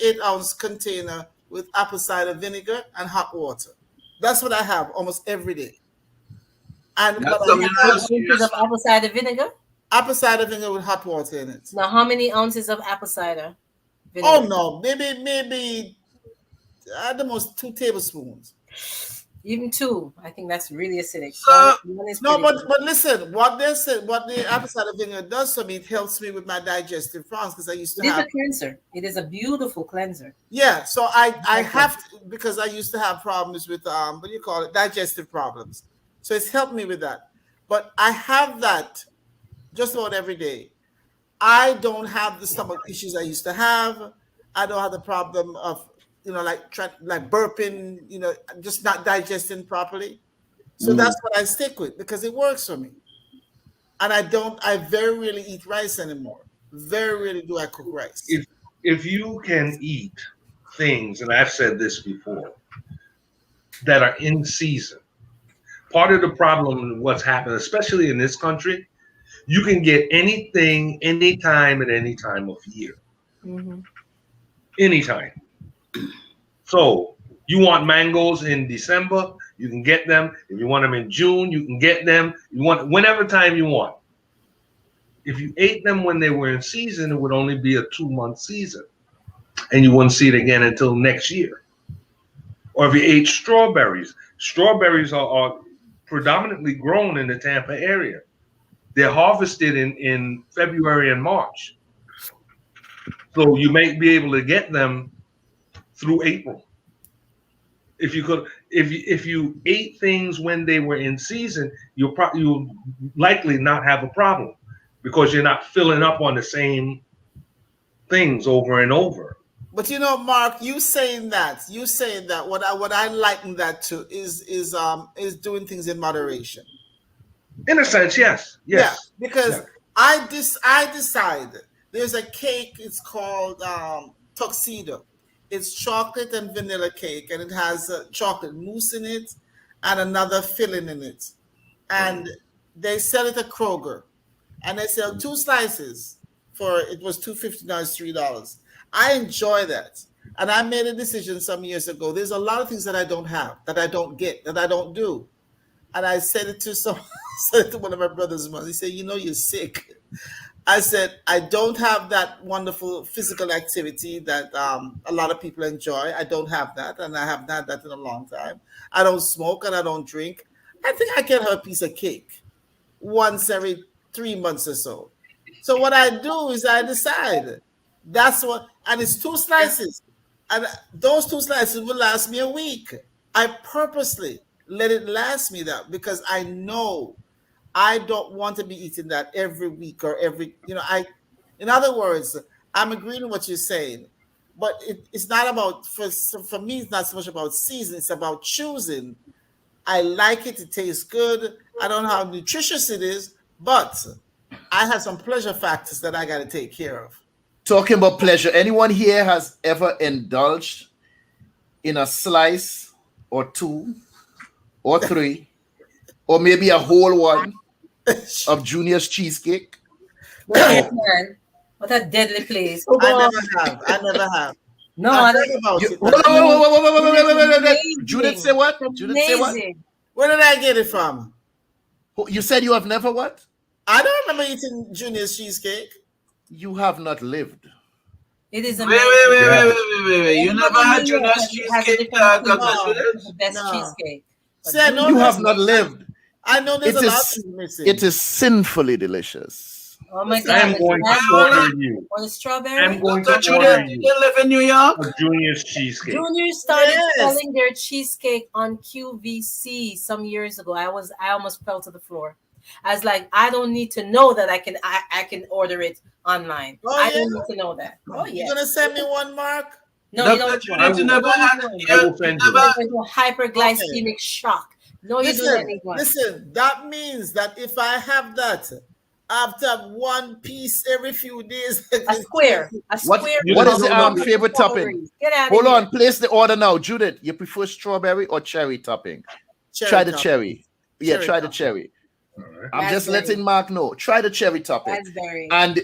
S13: 8-ounce container with apple cider vinegar and hot water. That's what I have almost every day. And
S7: ounces of apple cider vinegar.
S13: Apple cider vinegar with hot water in it.
S7: Now, how many ounces of apple cider vinegar?
S13: Oh no, maybe at the most 2 tablespoons.
S7: Even 2, I think that's really acidic.
S13: But listen, what the apple cider vinegar does for me, it helps me with my digestive problems because I used to have.
S7: It is a cleanser. It is a beautiful cleanser.
S13: Yeah, so I have to, because I used to have problems with digestive problems. So it's helped me with that. But I have that just about every day. I don't have the stomach issues I used to have. I don't have the problem of like burping, just not digesting properly. So that's what I stick with because it works for me. And I very rarely eat rice anymore. Very rarely do I cook rice.
S4: If you can eat things, and I've said this before, that are in season, part of the problem of what's happened, especially in this country, you can get anything, anytime, at any time of year.
S7: Mm-hmm.
S4: Anytime. So you want mangoes in December, you can get them. If you want them in June, you can get them. You want whenever time you want. If you ate them when they were in season, it would only be a 2-month season, and you wouldn't see it again until next year. Or if you ate strawberries are predominantly grown in the Tampa area. They're harvested in February and March. So you may be able to get them through April. If you ate things when they were in season, you'll likely not have a problem because you're not filling up on the same things over and over.
S13: But Mark, you saying that what I liken that to is doing things in moderation.
S4: In a sense, yes.
S13: Yeah, because I decide There's a cake. It's called Tuxedo. It's chocolate and vanilla cake, and it has chocolate mousse in it and another filling in it. And they sell it at Kroger, and they sell 2 slices for it was $2.50, now it's $3. I enjoy that, and I made a decision some years ago. There's a lot of things that I don't have, that I don't get, that I don't do, and I said it to said it to one of my brothers. He said, "You know, you're sick." I said, I don't have that wonderful physical activity that a lot of people enjoy. I don't have that, and I haven't had that in a long time. I don't smoke and I don't drink. I think I can have a piece of cake once every 3 months or so. So what I do is I decide that's what, and it's 2 slices, and those 2 slices will last me a week. I purposely let it last me that because I know I don't want to be eating that every week or every, in other words, I'm agreeing with what you're saying, but it's not about, for me, it's not so much about season, it's about choosing. I like it, it tastes good. I don't know how nutritious it is, but I have some pleasure factors that I got to take care of.
S1: Talking about pleasure, anyone here has ever indulged in a slice or 2 or 3 or maybe a whole one of Junior's cheesecake?
S7: What a deadly place.
S13: I never have.
S7: No,
S13: I heard about it.
S1: Wait. Judith say what? Judith say what?
S13: Where did I get it from?
S1: You said you have never what?
S13: I don't remember eating Junior's cheesecake.
S1: You have not lived.
S7: It is
S2: amazing. Wait. You never had Junior's cheesecake, Dr. Judith?
S7: The best cheesecake.
S1: You have not lived.
S13: I know there's a lot of missing.
S1: It is sinfully delicious.
S7: Oh my God!
S4: I'm going to order you.
S7: On the strawberry.
S4: I'm going to order you.
S2: You live in New York?
S4: A Junior's cheesecake.
S7: Junior started selling their cheesecake on QVC some years ago. I almost fell to the floor. I was like, I don't need to know that I can order it online. I don't need to know that. Oh yeah.
S13: You gonna send me one, Mark?
S7: No, you don't.
S4: You never had
S7: hyperglycemic shock. No, you don't need one.
S13: Listen, that means that if I have that, I have to have one piece every few days.
S7: A square.
S1: What is the favorite topping? Hold on, place the order now. Judith, you prefer strawberry or cherry topping? Try the cherry. Yeah, try the cherry. I'm just letting Mark know. Try the cherry topping. And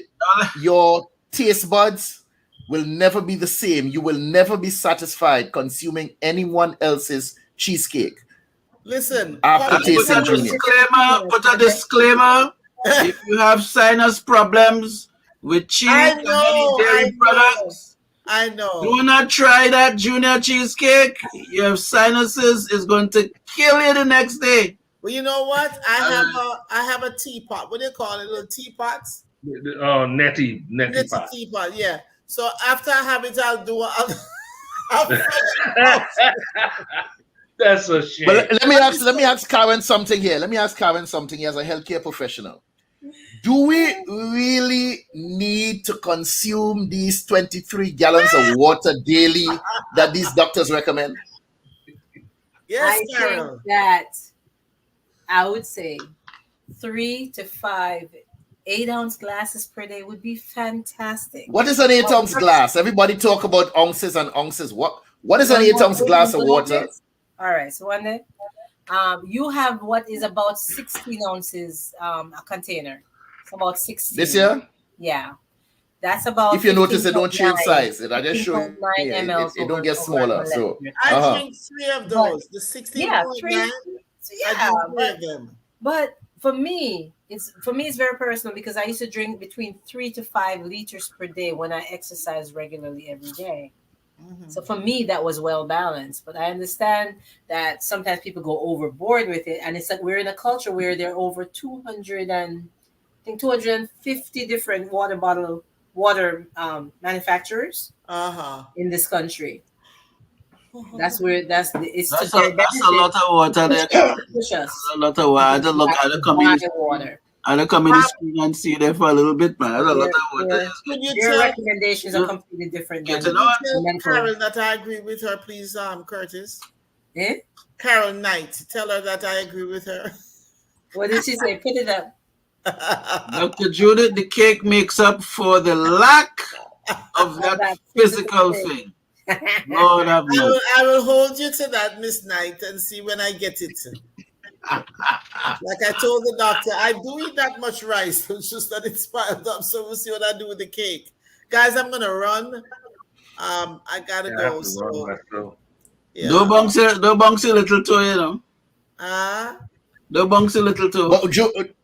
S1: your taste buds will never be the same. You will never be satisfied consuming anyone else's cheesecake.
S13: Listen,
S1: after tasting Junior.
S2: Put a disclaimer. If you have sinus problems with cheese and dairy products,
S13: I know.
S2: Do not try that Junior cheesecake. Your sinuses is going to kill you the next day.
S13: Well, you know what? I have a teapot. What do you call it? Little teapots?
S4: Oh, netty pot.
S13: Teapot, yeah. So after I have it, I'll do
S4: That's a shame.
S1: But let me ask Karin something here. Let me ask Karin something here as a healthcare professional. Do we really need to consume these 23 gallons of water daily that these doctors recommend?
S13: Yes,
S7: I think that I would say 3 to 5 8-ounce glasses per day would be fantastic.
S1: What is an 8-ounce glass? Everybody talk about ounces and ounces. What is an 8-ounce glass of water?
S7: All right, so one day, you have what is about 16 ounces a container. It's about 16.
S1: This year?
S7: Yeah. That's about.
S1: If you notice, it don't change size. It just show it don't get smaller. So
S13: I drink 3 of those. The 16.
S7: Yeah, 3. Yeah, but for me, it's very personal because I used to drink between 3 to 5 liters per day when I exercise regularly every day. Mm-hmm. So for me, that was well balanced. But I understand that sometimes people go overboard with it, and it's like we're in a culture where there are over 250 different water manufacturers in this country. That's where it's a
S2: lot of water there. That's a lot of water. I don't look at the community. I don't come in the screen and see there for a little bit, man. That's a lot of water.
S7: Your recommendations are completely different.
S13: Can you tell Carol that I agree with her, please, Curtis? Carol Knight. Tell her that I agree with her.
S7: What did she say? Put it up.
S2: Dr. Judith, the cake makes up for the lack of that physical thing. Lord have mercy.
S13: I will hold you to that, Miss Knight, and see when I get it. Like I told the doctor, I do eat that much rice. It's just that it's piled up. So we'll see what I do with the cake. Guys, I'm gonna run. I gotta go. Yeah.
S2: Don't bounce a little toe, you know. Don't bounce a little toe.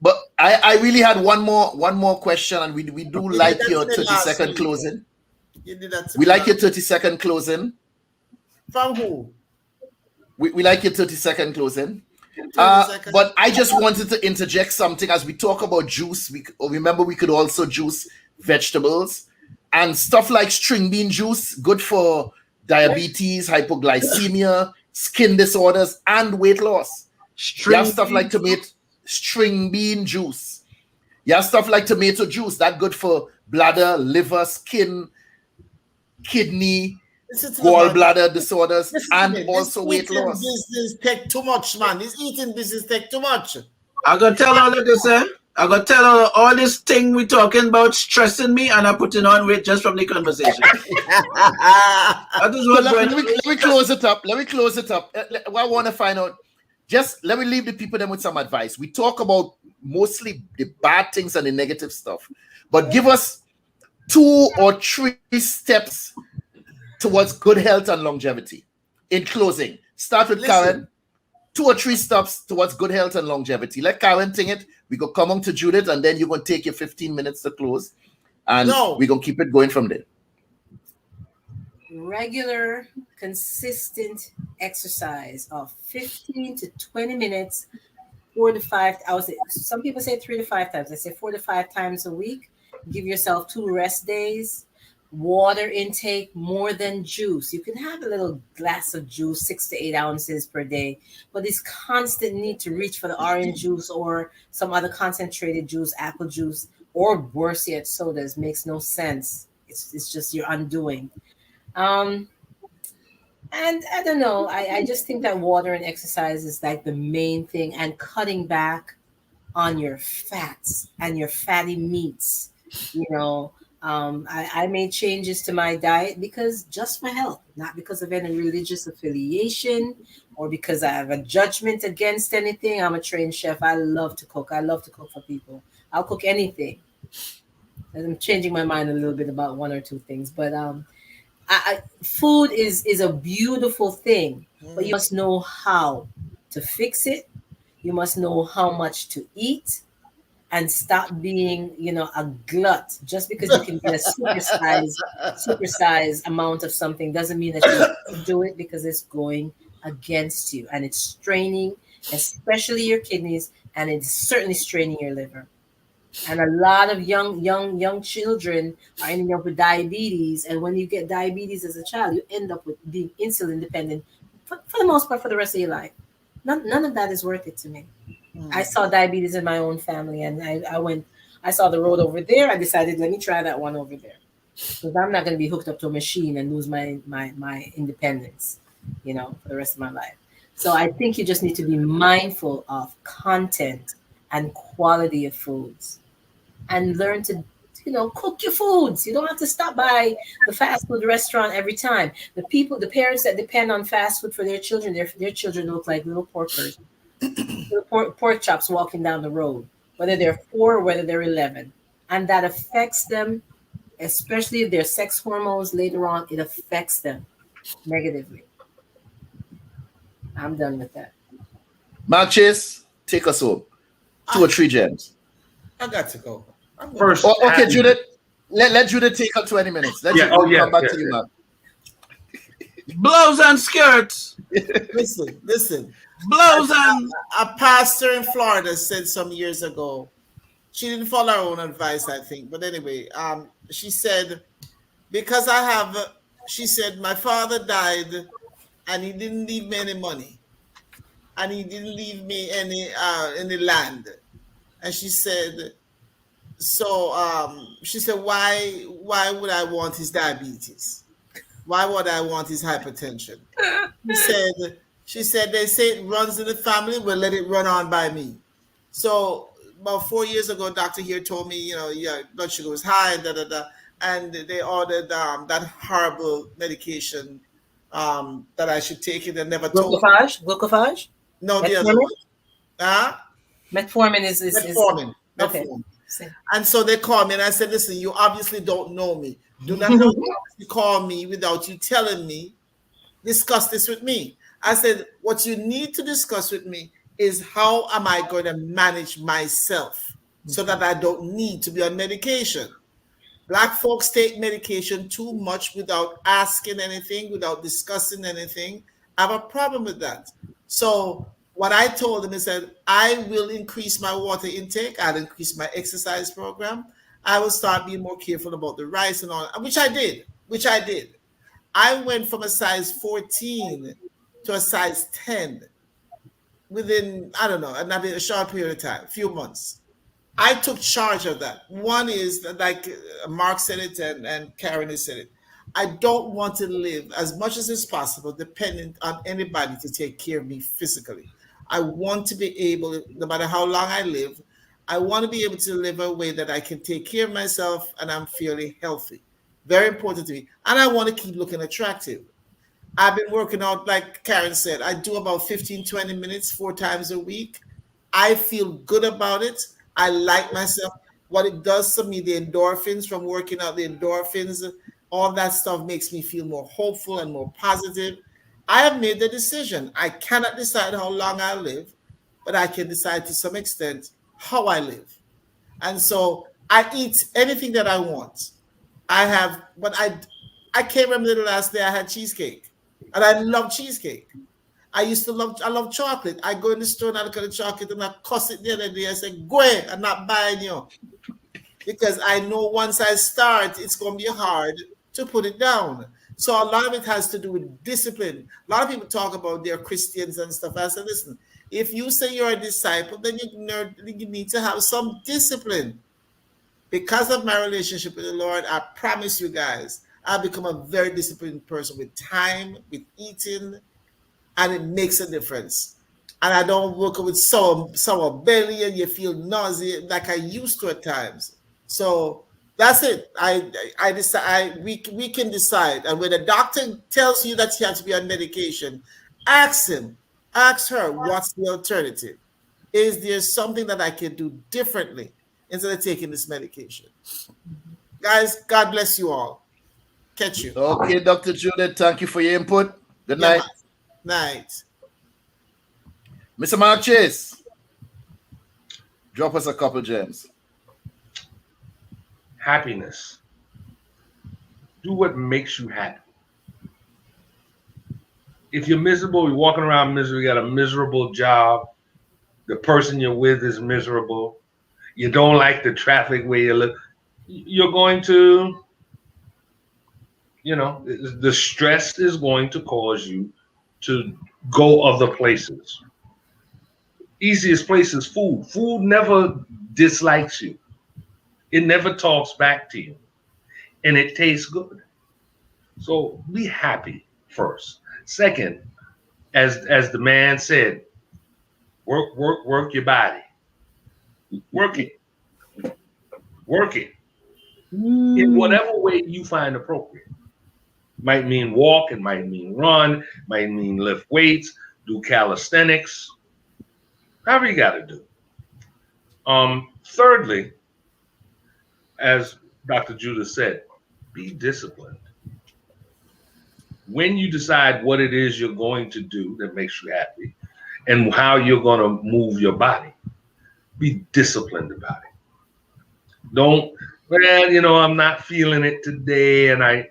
S1: But I really had one more question, and we do like your 30-second closing.
S13: You did that.
S1: We like your 30-second closing.
S13: From who?
S1: We like your 30-second closing. But I just wanted to interject something as we talk about juice. Remember, we could also juice vegetables and stuff like string bean juice, good for diabetes, hypoglycemia, skin disorders, and weight loss. You have stuff like string bean juice. You have stuff like tomato juice, that good for bladder, liver, skin, kidney, gallbladder disorders, and also weight loss.
S13: Business take too much, man. This eating business take too much.
S2: I gotta tell all of this, I gotta tell all this thing we talking about stressing me, and I'm putting on weight just from the conversation.
S1: Let me close it up. What I want to find out, just let me leave the people then with some advice. We talk about mostly the bad things and the negative stuff, but give us 2 or 3 steps towards good health and longevity. In closing, start with Karin. 2 or 3 steps towards good health and longevity. Let Karin think it. We go come on to Judith, and then you're going to take your 15 minutes to close. And we're going to keep it going from there.
S7: Regular, consistent exercise of 15 to 20 minutes, 4 to 5. Some people say 3 to 5 times. I say 4 to 5 times a week. Give yourself 2 rest days. Water intake more than juice. You can have a little glass of juice, 6 to 8 ounces per day, but this constant need to reach for the orange juice or some other concentrated juice, apple juice, or worse yet, sodas makes no sense. It's just your undoing. And I don't know. I just think that water and exercise is like the main thing, and cutting back on your fats and your fatty meats, you know. I made changes to my diet because just for health, not because of any religious affiliation or because I have a judgment against anything. I'm a trained chef. I love to cook. I love to cook for people. I'll cook anything. And I'm changing my mind a little bit about 1 or 2 things, but food is a beautiful thing, but you must know how to fix it. You must know how much to eat. And stop being, a glut. Just because you can get a supersized amount of something doesn't mean that you can do it, because it's going against you and it's straining, especially your kidneys, and it's certainly straining your liver. And a lot of young children are ending up with diabetes. And when you get diabetes as a child, you end up with being insulin dependent for the most part for the rest of your life. None of that is worth it to me. I saw diabetes in my own family, and I saw the road over there. I decided, let me try that one over there, because I'm not going to be hooked up to a machine and lose my independence, for the rest of my life. So I think you just need to be mindful of content and quality of foods, and learn to, cook your foods. You don't have to stop by the fast food restaurant every time. The parents that depend on fast food for their children, their children look like little porkers. Pork chops walking down the road, whether they're 4 or whether they're 11, and that affects them, especially if their sex hormones later on. It affects them negatively. I'm done with that.
S1: Mark Chase, take us home. 2 or 3 gems.
S13: I got to go.
S1: First, okay, Judith. Let Judith take her 20 minutes. Come back to you, Mark.
S2: Blows and skirts.
S13: Listen.
S2: Blows and
S13: a pastor in Florida said some years ago. She didn't follow her own advice, I think. But anyway, she said, because she said, my father died and he didn't leave me any money. And he didn't leave me any land. And she said, why would I want his diabetes? Why would I want his hypertension? She said, they say it runs in the family, well, let it run on by me. So about 4 years ago, doctor here told me, your blood sugar was high, and they ordered that horrible medication that I should take it and never told.
S7: Glucophage?
S13: No, the other one.
S7: Metformin is
S13: Metformin.
S7: Okay.
S13: And so they called me and I said, listen, you obviously don't know me. Do not have to call me without you telling me. Discuss this with me. I said, what you need to discuss with me is how am I going to manage myself so that I don't need to be on medication. Black folks take medication too much without asking anything, without discussing anything. I have a problem with that. So what I told them is that I will increase my water intake. I'll increase my exercise program. I will start being more careful about the rice and all, which I did. I went from a size 14 to a size 10 within, I don't know, a short period of time, a few months. I took charge of that. One is that, like Mark said it and Karin has said it, I don't want to live as much as is possible dependent on anybody to take care of me physically. I want to be able, no matter how long I live, I want to be able to live a way that I can take care of myself and I'm fairly healthy. Very important to me. And I want to keep looking attractive. I've been working out, like Karin said, I do about 15, 20 minutes 4 times a week. I feel good about it. I like myself. What it does to me, the endorphins from working out, the endorphins, all that stuff makes me feel more hopeful and more positive. I have made the decision. I cannot decide how long I live, but I can decide to some extent how I live. And so I eat anything that I want. I can't remember the last day I had cheesecake. And I love cheesecake. I love chocolate. I go in the store and I look at the chocolate and I cuss it the other day. I say, go ahead, I'm not buying you. Because I know once I start, it's going to be hard to put it down. So a lot of it has to do with discipline. A lot of people talk about they're Christians and stuff. I said, listen, if you say you're a disciple, then you need to have some discipline. Because of my relationship with the Lord, I promise you guys, I've become a very disciplined person with time, with eating, and it makes a difference. And I don't work with sour belly and you feel nauseous like I used to at times. So that's it. I decide we can decide. And when the doctor tells you that you have to be on medication, ask her, what's the alternative? Is there something that I can do differently instead of taking this medication? Guys, God bless you all. Catch you.
S1: Okay, Dr. Judith, thank you for your input. Good night.
S13: Night.
S1: Mr. Mark Chase, drop us a couple gems.
S4: Happiness. Do what makes you happy. If you're miserable, you're walking around miserable, you got a miserable job, the person you're with is miserable, you don't like the traffic where you live, you're going to, the stress is going to cause you to go other places. Easiest place is food. Food never dislikes you. It never talks back to you. And it tastes good. So be happy first. Second, as the man said, work your body. Work it. In whatever way you find appropriate. Might mean walk, it might mean run, might mean lift weights, do calisthenics, however you got to do. Thirdly, as Dr. Judith said, be disciplined. When you decide what it is you're going to do that makes you happy and how you're going to move your body, be disciplined about it. Don't, I'm not feeling it today and I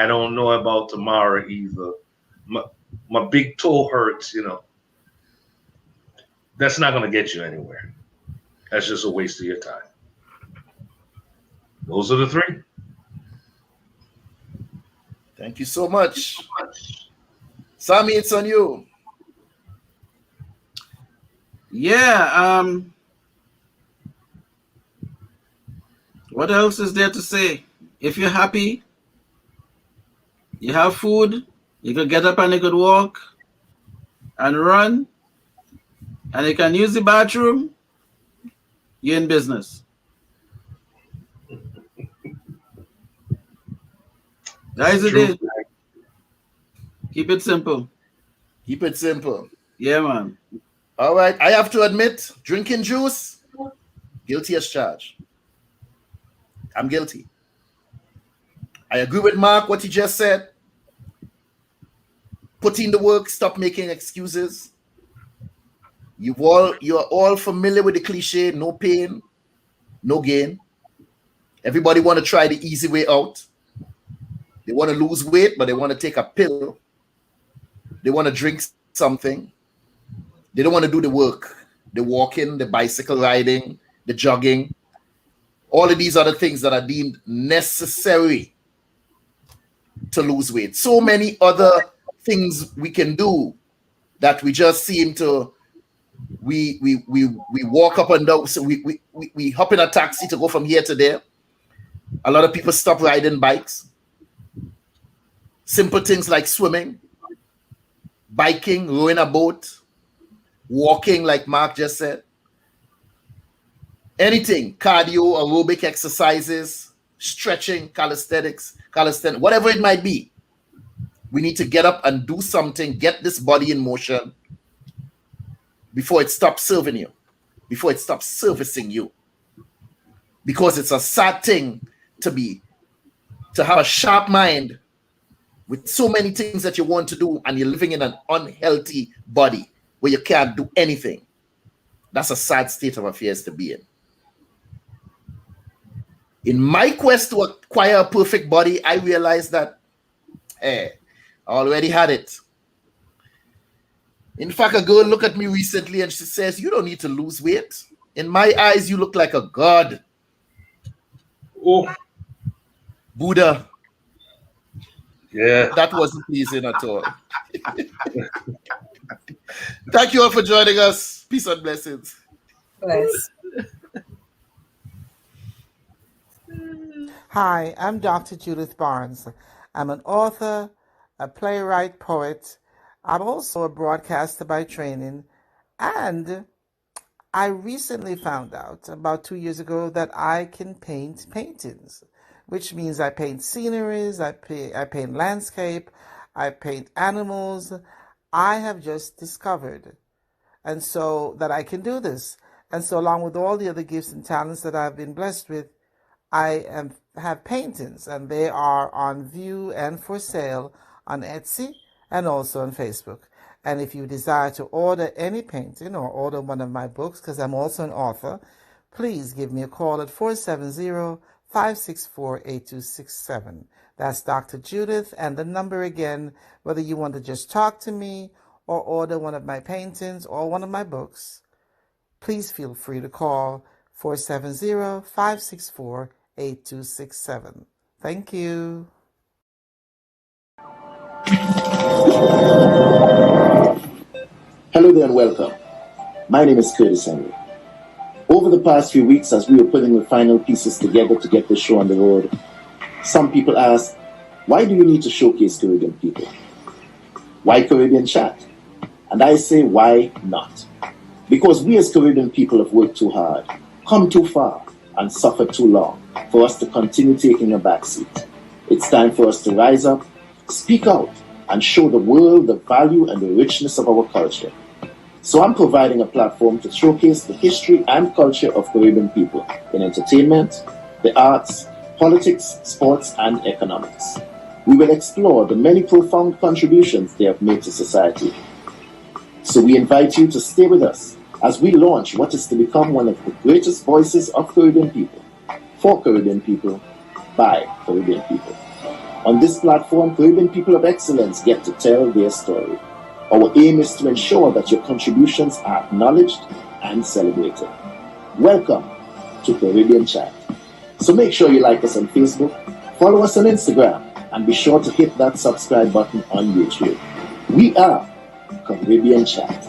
S4: don't know about tomorrow either. My big toe hurts, That's not going to get you anywhere. That's just a waste of your time. Those are the 3.
S1: Thank you so much. Sammy, it's on you.
S2: Yeah. What else is there to say? If you're happy, you have food, you could get up and you could walk and run, and you can use the bathroom, you're in business. Guys, it is. Keep it simple.
S1: Keep it simple.
S2: Yeah, man.
S1: All right. I have to admit, drinking juice, guilty as charged. I'm guilty. I agree with Mark, what he just said. Put in the work, stop making excuses. You're all familiar with the cliche, no pain, no gain. Everybody want to try the easy way out. They want to lose weight, but they want to take a pill. They want to drink something. They don't want to do the work. The walking, the bicycle riding, the jogging. All of these other things that are deemed necessary to lose weight. So many other things we can do that we just seem to we walk up and down. So we hop in a taxi to go from here to there. A lot of people stop riding bikes. Simple things like swimming, biking, rowing a boat, walking, like Mark just said. Anything, cardio, aerobic exercises, stretching, calisthenics, whatever it might be. We need to get up and do something, get this body in motion before it stops serving you, before it stops servicing you. Because it's a sad thing to have a sharp mind with so many things that you want to do and you're living in an unhealthy body where you can't do anything. That's a sad state of affairs to be in. In my quest to acquire a perfect body, I realized that I already had it. In fact, a girl looked at me recently and she says, "You don't need to lose weight. In my eyes, you look like a god."
S4: Oh,
S1: Buddha.
S4: Yeah.
S1: That wasn't pleasing at all. Thank you all for joining us. Peace and blessings.
S7: Bless.
S14: Hi, I'm Dr. Judith Barnes. I'm an author, a playwright, poet. I'm also a broadcaster by training. And I recently found out about 2 years ago that I can paint paintings, which means I paint sceneries, I paint landscape, I paint animals. I have just discovered, and so that I can do this. And so along with all the other gifts and talents that I've been blessed with, I have paintings, and they are on view and for sale on Etsy and also on Facebook. And if you desire to order any painting or order one of my books, because I'm also an author, please give me a call at 470-564-8267. That's Dr. Judith, and the number again, whether you want to just talk to me or order one of my paintings or one of my books, please feel free to call 470-564-8267. Thank you.
S15: Hello there and welcome. My name is Curtis Henry. Over the past few weeks, as we were putting the final pieces together to get the show on the road, some people asked, why do you need to showcase Caribbean people? Why Caribbean Chat? And I say, why not? Because we as Caribbean people have worked too hard, come too far, and suffered too long for us to continue taking a backseat. It's time for us to rise up, speak out, and show the world the value and the richness of our culture. So I'm providing a platform to showcase the history and culture of Caribbean people in entertainment, the arts, politics, sports, and economics. We will explore the many profound contributions they have made to society. So we invite you to stay with us as we launch what is to become one of the greatest voices of Caribbean people, for Caribbean people, by Caribbean people. On this platform, Caribbean people of excellence get to tell their story. Our aim is to ensure that your contributions are acknowledged and celebrated. Welcome to Caribbean Chat. So make sure you like us on Facebook, follow us on Instagram, and be sure to hit that subscribe button on YouTube. We are Caribbean Chat.